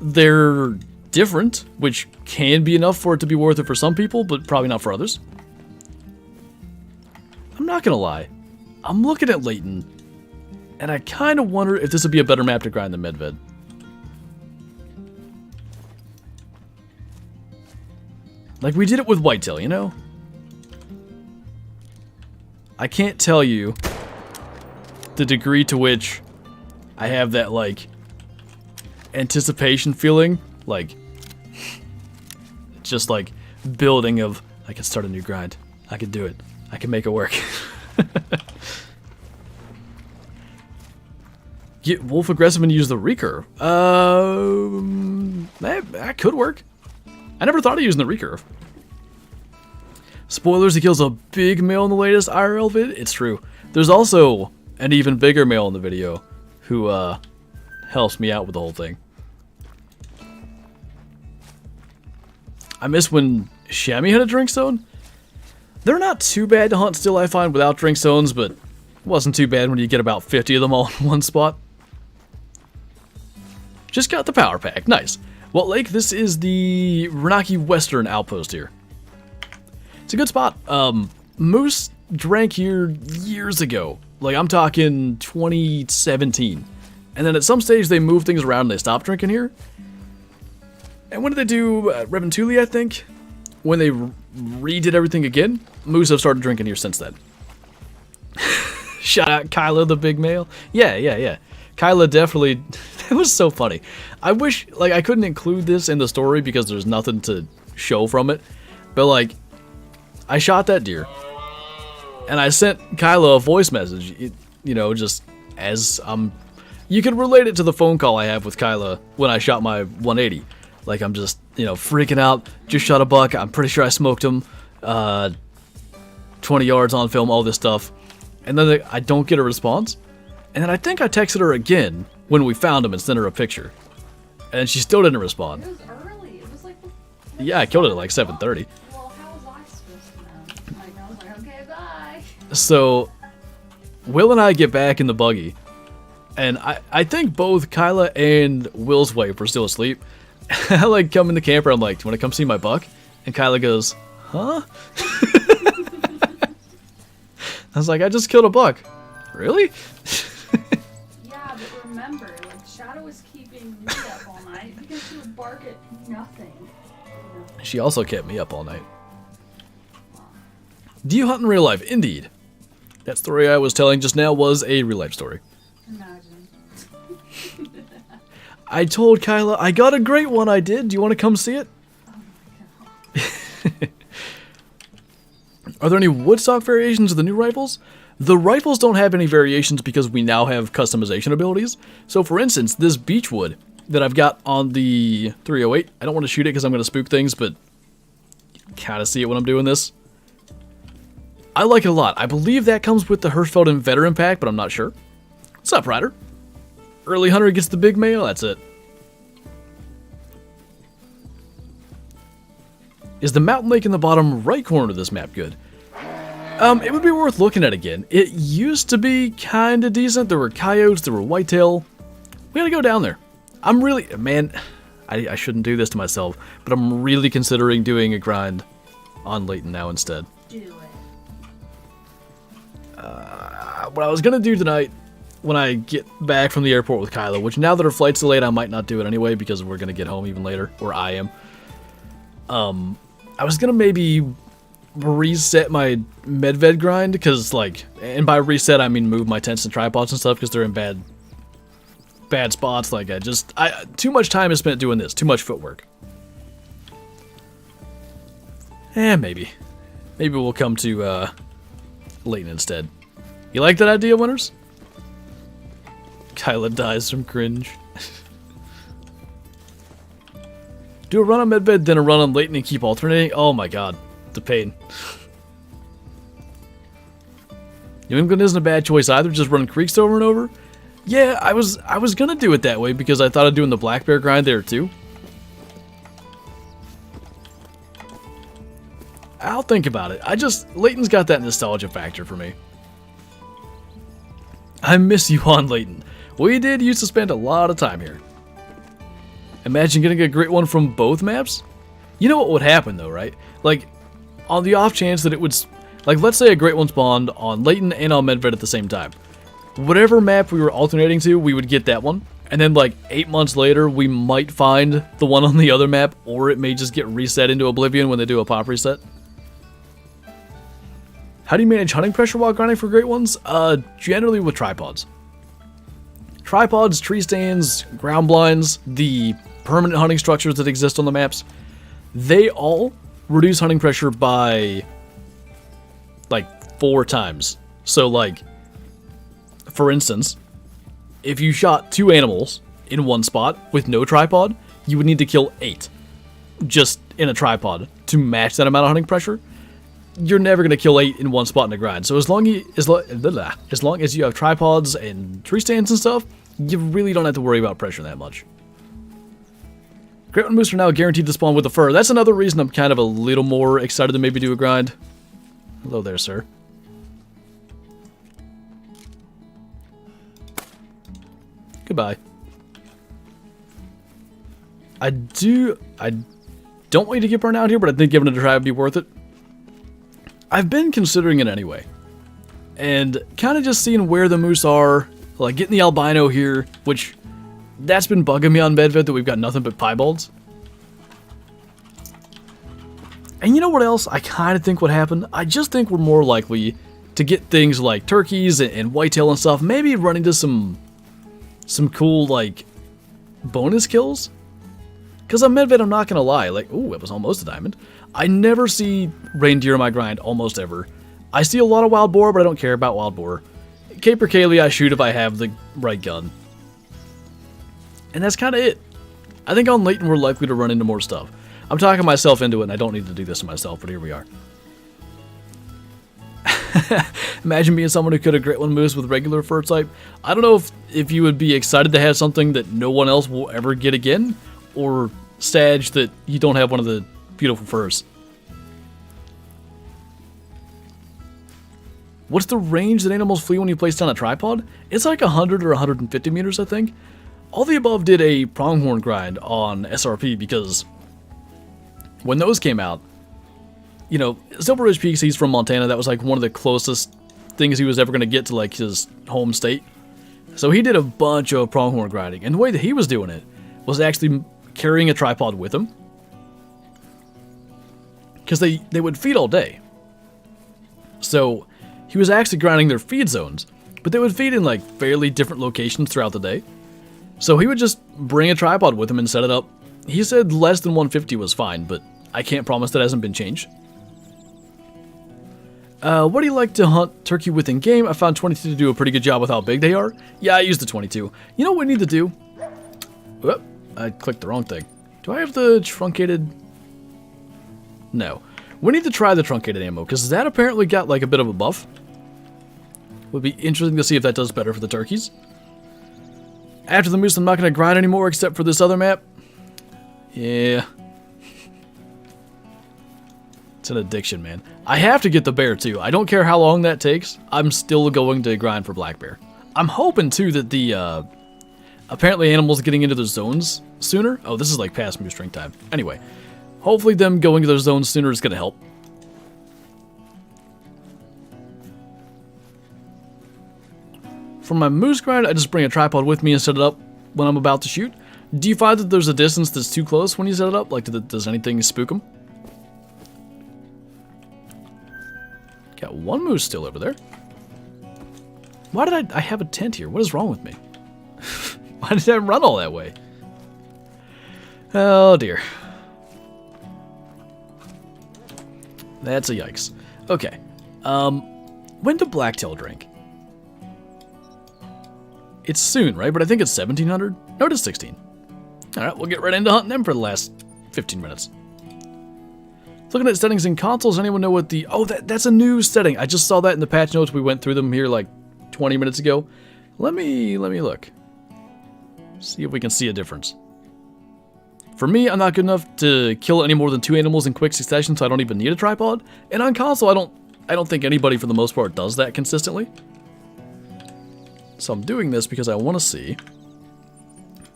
They're different, which can be enough for it to be worth it for some people, but probably not for others. I'm not going to lie. I'm looking at Leighton, and I kind of wonder if this would be a better map to grind than Medved. Like, we did it with Whitetail, you know? I can't tell you the degree to which I have that, like, anticipation feeling. Like, just, like, building of, I can start a new grind. I can do it. I can make it work. Get wolf aggressive and use the recurve. That could work. I never thought of using the recurve. Spoilers, he kills a big male in the latest IRL vid. It's true. There's also an even bigger male in the video who helps me out with the whole thing. I miss when Chamois had a drink zone. They're not too bad to hunt still, I find, without drink zones, but it wasn't too bad when you get about 50 of them all in one spot. Just got the power pack. Nice. Well, Lake, this is the Renaki Western outpost here. It's a good spot. Moose drank here years ago. Like, I'm talking 2017. And then at some stage, they moved things around and they stopped drinking here. And when did they do Reventuli, I think? When they redid everything again, moose have started drinking here since then. Shout out Kyla, the big male. Yeah. Kyla definitely... It was so funny. I wish, like, I couldn't include this in the story because there's nothing to show from it. But, like, I shot that deer. And I sent Kyla a voice message, you know, just as you can relate it to the phone call I have with Kyla when I shot my 180. Like, I'm just, you know, freaking out. Just shot a buck. I'm pretty sure I smoked him. 20 yards on film, all this stuff. And then I don't get a response. And then I think I texted her again when we found him and sent her a picture. And she still didn't respond.
It was early. It was like...
Yeah, I killed it at like 7:30.
Well, how was I supposed to know? Like, I was like, okay, bye.
So, Will and I get back in the buggy. And I think both Kyla and Will's wife were still asleep. I like come in the camper, I'm like, do you want to come see my buck? And Kyla goes, huh? I was like, I just killed a buck. Really?
Yeah, but remember, like, Shadow was keeping me up all night because she would bark at nothing.
She also kept me up all night. Do you hunt in real life? Indeed. That story I was telling just now was a real life story.
Imagine.
I told Kyla, I got a great one I did. Do you want to come see it?
Oh my god.
Are there any woodstock variations of the new rifles? The rifles don't have any variations because we now have customization abilities. So for instance, this beechwood that I've got on the 308, I don't want to shoot it because I'm going to spook things, but you kind of see it when I'm doing this. I like it a lot. I believe that comes with the Hirschfeld and Veteran pack, but I'm not sure. What's up, Ryder? Early hunter gets the big mail, that's it. Is the mountain lake in the bottom right corner of this map good? It would be worth looking at again. It used to be kind of decent. There were coyotes, there were whitetail. We gotta go down there. I'm really, man, I shouldn't do this to myself, but I'm really considering doing a grind on Leighton now instead.
Do it.
What I was gonna do tonight, when I get back from the airport with Kyla, which now that her flight's delayed, I might not do it anyway because we're gonna get home even later, or I am. I was gonna maybe reset my medved grind, because like, and by reset I mean move my tents and tripods and stuff, because they're in bad spots. Like too much time is spent doing this, too much footwork. Maybe we'll come to Leighton instead. You like that idea, winners? Kyla dies from cringe. Do a run on medved, then a run on Leighton and keep alternating. Oh my god. The pain. New England isn't a bad choice either, just running creeks over and over. Yeah, I was gonna do it that way because I thought of doing the black bear grind there too. I'll think about it. Leighton's got that nostalgia factor for me. I miss you on Leighton. We did used to spend a lot of time here. Imagine getting a great one from both maps? You know what would happen though, right? Like, on the off chance that it would, like, let's say a great one spawned on Leighton and on medved at the same time. Whatever map we were alternating to, we would get that one. And then like 8 months later, we might find the one on the other map, or it may just get reset into oblivion when they do a pop reset. How do you manage hunting pressure while grinding for great ones? Generally with tripods. Tripods, tree stands, ground blinds, the permanent hunting structures that exist on the maps, they all reduce hunting pressure by like 4 times. So like, for instance, if you shot 2 animals in one spot with no tripod, you would need to kill 8 just in a tripod to match that amount of hunting pressure. You're never going to kill 8 in one spot in a grind. So as long as you have tripods and tree stands and stuff, you really don't have to worry about pressure that much. Great one moose are now guaranteed to spawn with a fur. That's another reason I'm kind of a little more excited to maybe do a grind. Hello there, sir. Goodbye. I don't want you to get burned out here, but I think giving it a try would be worth it. I've been considering it anyway. And kind of just seeing where the moose are, like getting the albino here, which that's been bugging me on medved that we've got nothing but piebalds. And you know what else I kind of think would happen? I just think we're more likely to get things like turkeys and whitetail and stuff, maybe run into some cool, like, bonus kills. Because on medved, I'm not going to lie, like, ooh, it was almost a diamond. I never see reindeer in my grind, almost ever. I see a lot of wild boar, but I don't care about wild boar. Caper Kaylee I shoot if I have the right gun. And that's kind of it. I think on Leighton we're likely to run into more stuff. I'm talking myself into it, and I don't need to do this to myself, but here we are. Imagine being someone who could have great one moose with regular fur type. I don't know if you would be excited to have something that no one else will ever get again, or sad that you don't have one of the beautiful furs. What's the range that animals flee when you place down a tripod? It's like 100 or 150 meters, I think. All the above did a pronghorn grind on SRP because when those came out, you know, Silver Ridge Peaks, he's from Montana. That was like one of the closest things he was ever going to get to like his home state. So he did a bunch of pronghorn grinding. And the way that he was doing it was actually carrying a tripod with him. Because they would feed all day. So he was actually grinding their feed zones. But they would feed in like fairly different locations throughout the day. So he would just bring a tripod with him and set it up. He said less than 150 was fine, but I can't promise that hasn't been changed. What do you like to hunt turkey with in game? I found 22 to do a pretty good job with how big they are. Yeah, I used the 22. You know what we need to do? Whoop, I clicked the wrong thing. Do I have the truncated? No. We need to try the truncated ammo, because that apparently got like a bit of a buff. Would be interesting to see if that does better for the turkeys. After the moose, I'm not going to grind anymore except for this other map. Yeah. It's an addiction, man. I have to get the bear, too. I don't care how long that takes. I'm still going to grind for black bear. I'm hoping, too, that the, apparently animals getting into the zones sooner. Oh, this is like past moose drink time. Anyway, hopefully them going to those zones sooner is going to help. For my moose grind, I just bring a tripod with me and set it up when I'm about to shoot. Do you find that there's a distance that's too close when you set it up? Like, does anything spook them? Got one moose still over there. Why did I have a tent here? What is wrong with me? Why did I run all that way? Oh dear. That's a yikes. Okay. When do blacktail drink? It's soon, right? But I think it's 1700? No, it is 16. Alright, we'll get right into hunting them for the last 15 minutes. Looking at settings in consoles, anyone know what the... Oh, that's a new setting. I just saw that in the patch notes. We went through them here like 20 minutes ago. Let me look. See if we can see a difference. For me, I'm not good enough to kill any more than 2 animals in quick succession, so I don't even need a tripod. And on console, I don't think anybody for the most part does that consistently. So I'm doing this because I want to see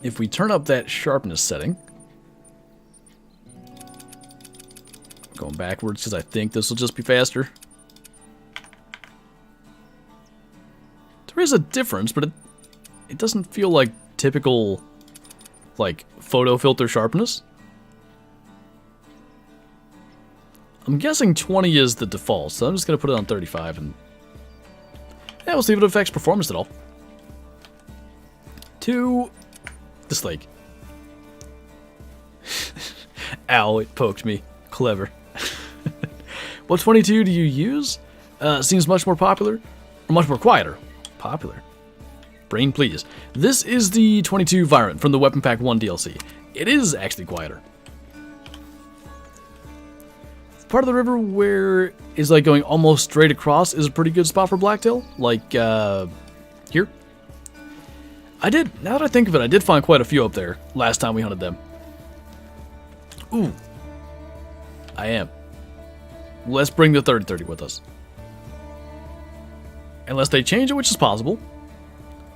if we turn up that sharpness setting. Going backwards because I think this will just be faster. There is a difference, but it doesn't feel like typical, like, photo filter sharpness. I'm guessing 20 is the default, so I'm just going to put it on 35 and... Yeah, we'll see if it affects performance at all. To this lake. Ow, it poked me. Clever. What 22 do you use? Seems much more popular, or much more quieter. Popular. Brain, please. This is the 22 Virant from the Weapon Pack 1 DLC. It is actually quieter. Part of the river where is like going almost straight across is a pretty good spot for blacktail. Like, here. Now that I think of it, I did find quite a few up there last time we hunted them. Ooh. I am. Let's bring the 30-30 with us. Unless they change it, which is possible.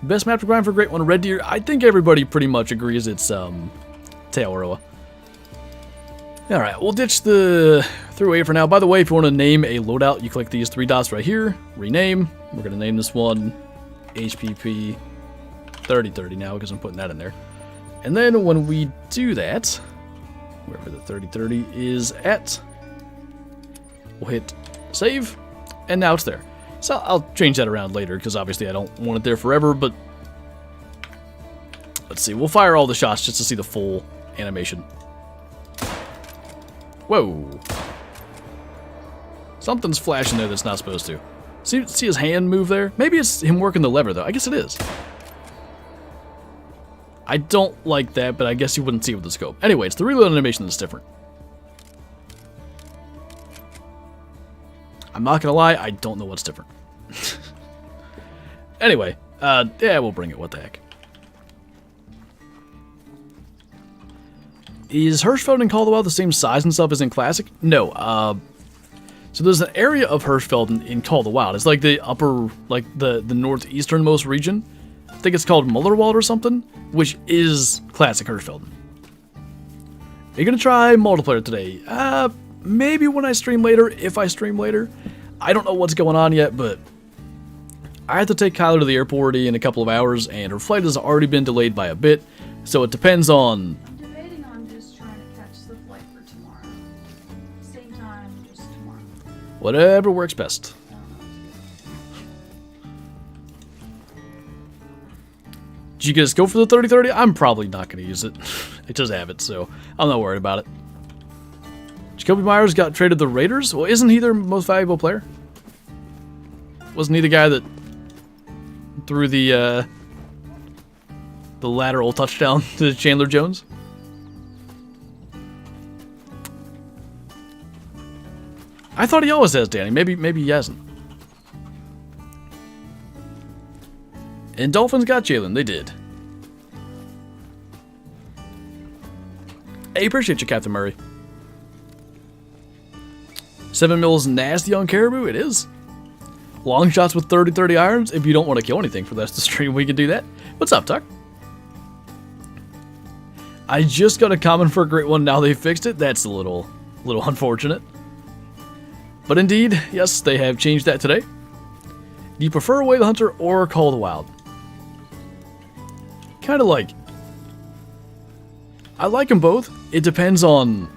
Best map to grind for Great One, Red Deer. I think everybody pretty much agrees it's Tailroa. Alright, we'll ditch the throughway for now. By the way, if you want to name a loadout, you click these 3 dots right here. Rename. We're going to name this one HPP 30-30 now because I'm putting that in there. And then when we do that, wherever the 30-30 is at, we'll hit save, and now it's there. So I'll change that around later because obviously I don't want it there forever, but let's see. We'll fire all the shots just to see the full animation. Whoa. Something's flashing there that's not supposed to. See his hand move there? Maybe it's him working the lever, though. I guess it is. I don't like that, but I guess you wouldn't see it with the scope. Anyway, it's the reload animation that's different. I'm not gonna lie, I don't know what's different. Anyway, yeah, we'll bring it. What the heck? Is Hirschfeld and Caldwell the same size and stuff as in Classic? No. So there's an area of Hirschfeld in Call of the Wild. It's like the upper, like the northeasternmost region. I think it's called Mullerwald or something, which is Classic Hirschfeld. Are you gonna try multiplayer today? Maybe when I stream later, if I stream later. I don't know what's going on yet, but I have to take Kyler to the airport in a couple of hours, and her flight has already been delayed by a bit, so it depends on...
I'm debating on just trying to catch the flight for tomorrow. Same time, just tomorrow.
Whatever works best. Did you guys go for the 30-30? I'm probably not going to use it. I just have it, so I'm not worried about it. Jacoby Myers got traded to the Raiders? Well, isn't he their most valuable player? Wasn't he the guy that threw the lateral touchdown to Chandler Jones? I thought he always has, Danny. Maybe he hasn't. And Dolphins got Jalen. They did. Hey, appreciate you, Captain Murray. 7 mils nasty on Caribou? It is. Long shots with 30-30 irons. If you don't want to kill anything for the rest of the stream, we can do that. What's up, Tuck? I just got a comment for a great one. Now they fixed it. That's a little unfortunate. But indeed, yes, they have changed that today. Do you prefer Away the Hunter or Call of the Wild? Kind of like... I like them both. It depends on,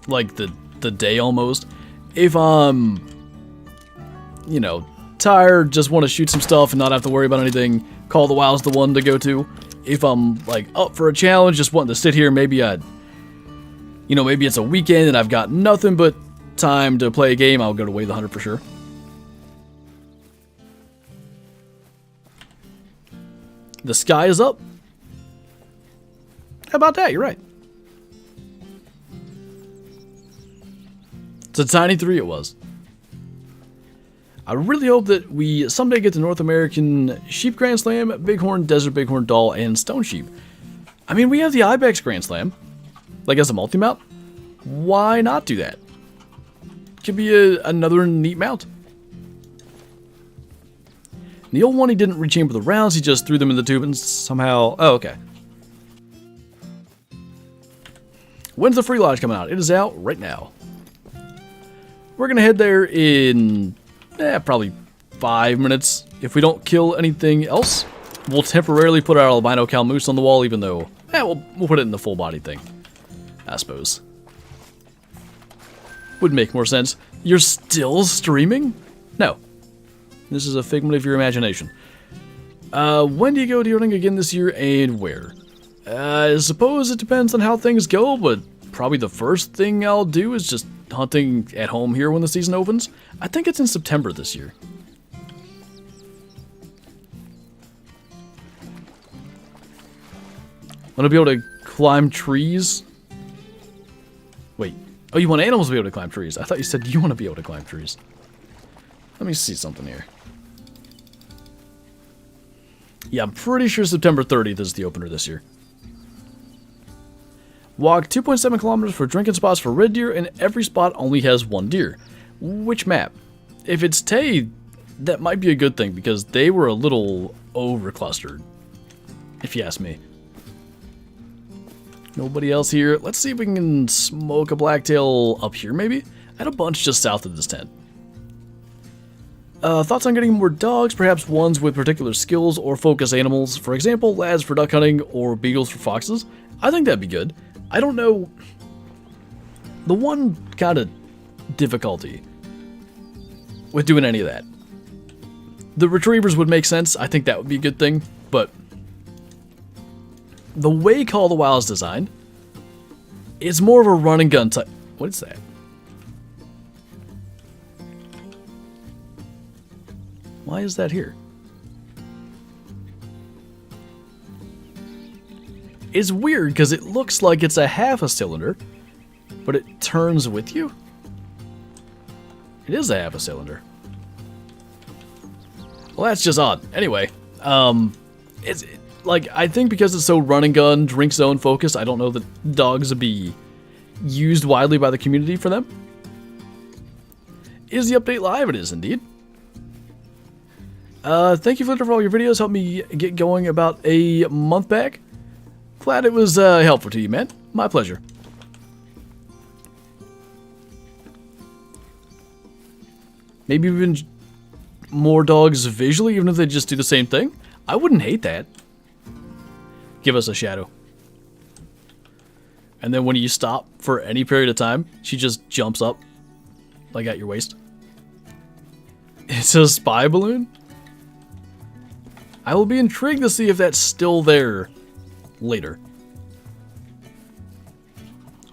like, the day almost. If I'm, you know, tired, just want to shoot some stuff and not have to worry about anything, Call of the Wild's the one to go to. If I'm, like, up for a challenge, just wanting to sit here, maybe maybe it's a weekend and I've got nothing but time to play a game, I'll go to Way the Hunter for sure. The sky is up. How about that? You're right. It's a tiny 3 it was. I really hope that we someday get the North American Sheep Grand Slam, Bighorn, Desert Bighorn, Doll, and Stone Sheep. I mean, we have the Ibex Grand Slam, like as a multi-mount. Why not do that? Could be another neat mount. The old one, he didn't rechamber the rounds, he just threw them in the tube and somehow... Oh, okay. When's the Free Lodge coming out? It is out right now. We're going to head there in probably 5 minutes. If we don't kill anything else, we'll temporarily put our albino cow moose on the wall, even though we'll put it in the full body thing, I suppose. Would make more sense. You're still streaming? No. This is a figment of your imagination. When do you go deer hunting again this year and where? I suppose it depends on how things go, but probably the first thing I'll do is just hunting at home here when the season opens. I think it's in September this year. Want to be able to climb trees? Wait. Oh, you want animals to be able to climb trees? I thought you said you want to be able to climb trees. Let me see something here. Yeah, I'm pretty sure September 30th is the opener this year. Walk 2.7 kilometers for drinking spots for red deer, and every spot only has 1 deer. Which map? If it's Tay, that might be a good thing, because they were a little over-clustered, if you ask me. Nobody else here. Let's see if we can smoke a blacktail up here, maybe? I had a bunch just south of this tent. Thoughts on getting more dogs, perhaps ones with particular skills or focus animals. For example, lads for duck hunting or beagles for foxes. I think that'd be good. I don't know. The one kind of difficulty with doing any of that. The retrievers would make sense. I think that would be a good thing. But the way Call of the Wild is designed, it's more of a run and gun type. What is that? Why is that here? It's weird because it looks like it's a half a cylinder, but it turns with you. It is a half a cylinder. Well, that's just odd. Anyway, it's like, I think because it's so run and gun, drink zone focused, I don't know that dogs would be used widely by the community for them. Is the update live? It is indeed. Thank you, Flinter, for all your videos. Helped me get going about a month back. Glad it was helpful to you, man. My pleasure. Maybe even more dogs visually, even if they just do the same thing. I wouldn't hate that. Give us a shadow. And then when you stop for any period of time, she just jumps up, like at your waist. It's a spy balloon? I will be intrigued to see if that's still there later.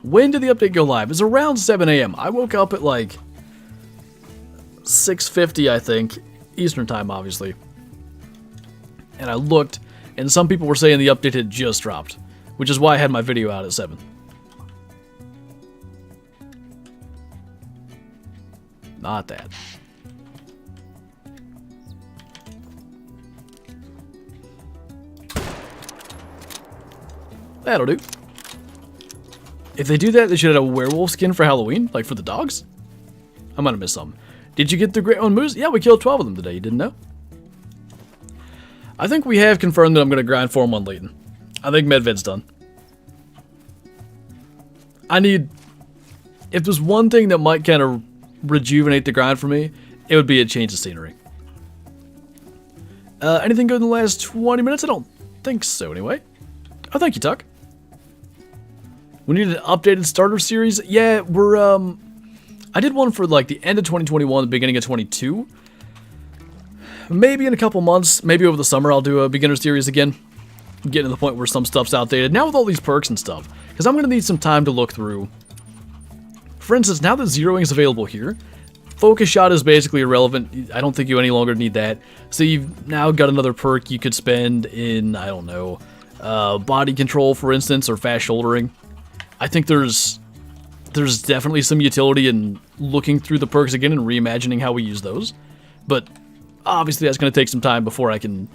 When did the update go live? It's around 7 a.m. I woke up at like 6:50, I think, Eastern time, obviously. And I looked, and some people were saying the update had just dropped, which is why I had my video out at 7. Not that. That'll do. If they do that, they should have a werewolf skin for Halloween, like for the dogs. I might have missed some. Did you get the Great One Moose? Yeah, we killed 12 of them today. You didn't know? I think we have confirmed that I'm going to grind for him on Leighton. I think Medved's done. I need... If there's one thing that might kind of rejuvenate the grind for me, it would be a change of scenery. Anything good in the last 20 minutes? I don't think so, anyway. Oh, thank you, Tuck. We need an updated starter series. Yeah, we're, I did one for, like, the end of 2021, the beginning of 22. Maybe in a couple months, maybe over the summer, I'll do a beginner series again. Getting to the point where some stuff's outdated. Now with all these perks and stuff, because I'm going to need some time to look through. For instance, now that zeroing is available here, focus shot is basically irrelevant. I don't think you any longer need that. So you've now got another perk you could spend in, I don't know, body control, for instance, or fast shouldering. I think there's definitely some utility in looking through the perks again and reimagining how we use those. But obviously that's going to take some time before I can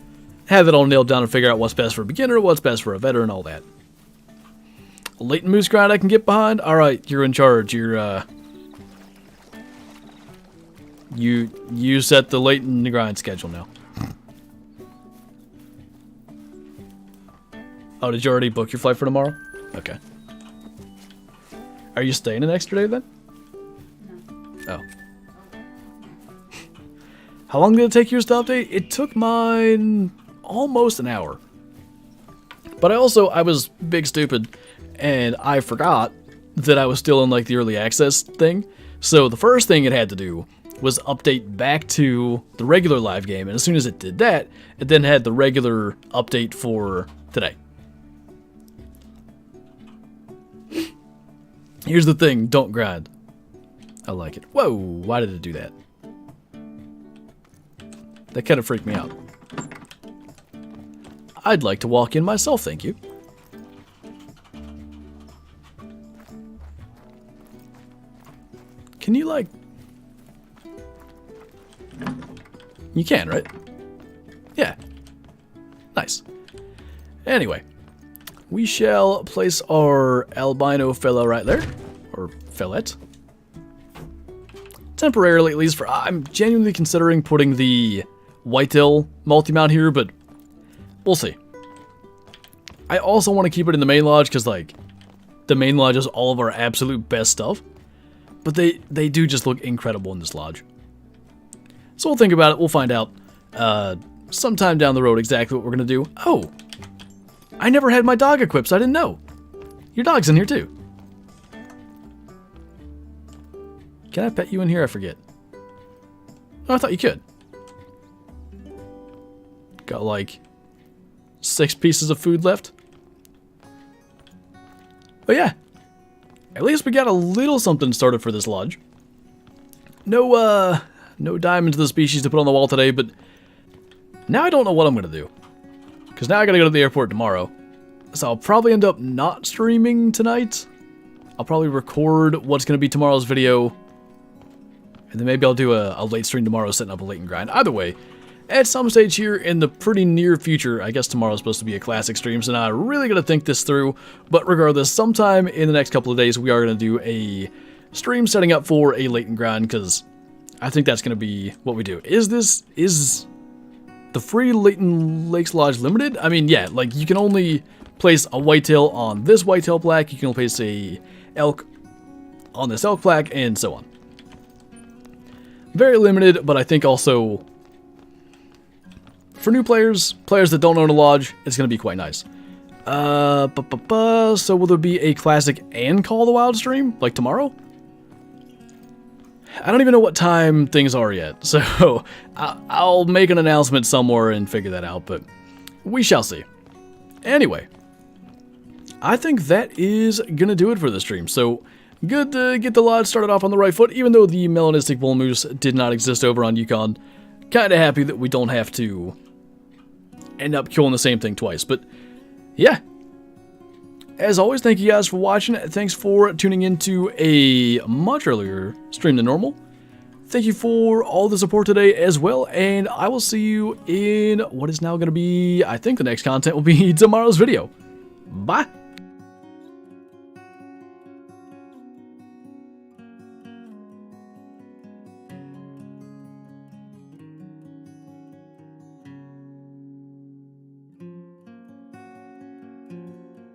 have it all nailed down and figure out what's best for a beginner, what's best for a veteran, all that. Leighton Moose grind I can get behind? Alright, you're in charge. You're, You set the Leighton grind schedule now. Oh, did you already book your flight for tomorrow? Okay. Are you staying an extra day then? No. Oh. How long did it take yours to update? It took mine almost an hour. But I was big stupid, and I forgot that I was still in like the early access thing. So the first thing it had to do was update back to the regular live game, and as soon as it did that, it then had the regular update for today. Here's the thing, don't grind. I like it. Whoa, why did it do that? That kind of freaked me out. I'd like to walk in myself, thank you. Can you, like... You can, right? Yeah. Nice. Anyway. We shall place our albino fella right there. Or fellet. Temporarily, at least, for... I'm genuinely considering putting the whitetail multi-mount here, but we'll see. I also want to keep it in the main lodge, because, like, the main lodge is all of our absolute best stuff. But they do just look incredible in this lodge. So we'll think about it. We'll find out sometime down the road exactly what we're going to do. Oh! I never had my dog equipped, so I didn't know. Your dog's in here, too. Can I pet you in here? I forget. Oh, I thought you could. Got, like, 6 pieces of food left. But yeah. At least we got a little something started for this lodge. No diamonds of the species to put on the wall today, but now I don't know what I'm going to do. Because now I gotta go to the airport tomorrow. So I'll probably end up not streaming tonight. I'll probably record what's going to be tomorrow's video. And then maybe I'll do a late stream tomorrow setting up a Leighton grind. Either way, at some stage here in the pretty near future, I guess tomorrow's supposed to be a classic stream, so now I really gotta think this through. But regardless, sometime in the next couple of days, we are gonna do a stream setting up for a Leighton grind, because I think that's gonna be what we do. Is the free Leighton Lakes Lodge limited? I mean, yeah, like, you can only place a whitetail on this whitetail plaque, you can only place a elk on this elk plaque, and so on. Very limited, but I think also for new players that don't own a lodge, it's going to be quite nice. So will there be a classic and Call of the Wild stream, like tomorrow? I don't even know what time things are yet, so I'll make an announcement somewhere and figure that out, but we shall see. Anyway, I think that is going to do it for the stream, so good to get the lodge started off on the right foot, even though the melanistic bull moose did not exist over on Yukon. kind of happy that we don't have to end up killing the same thing twice. But yeah, as always, thank you guys for watching. Thanks for tuning into a much earlier stream than normal. Thank you for all the support today as well, and I will see you in what is now going to be, I think the next content will be tomorrow's video. Bye!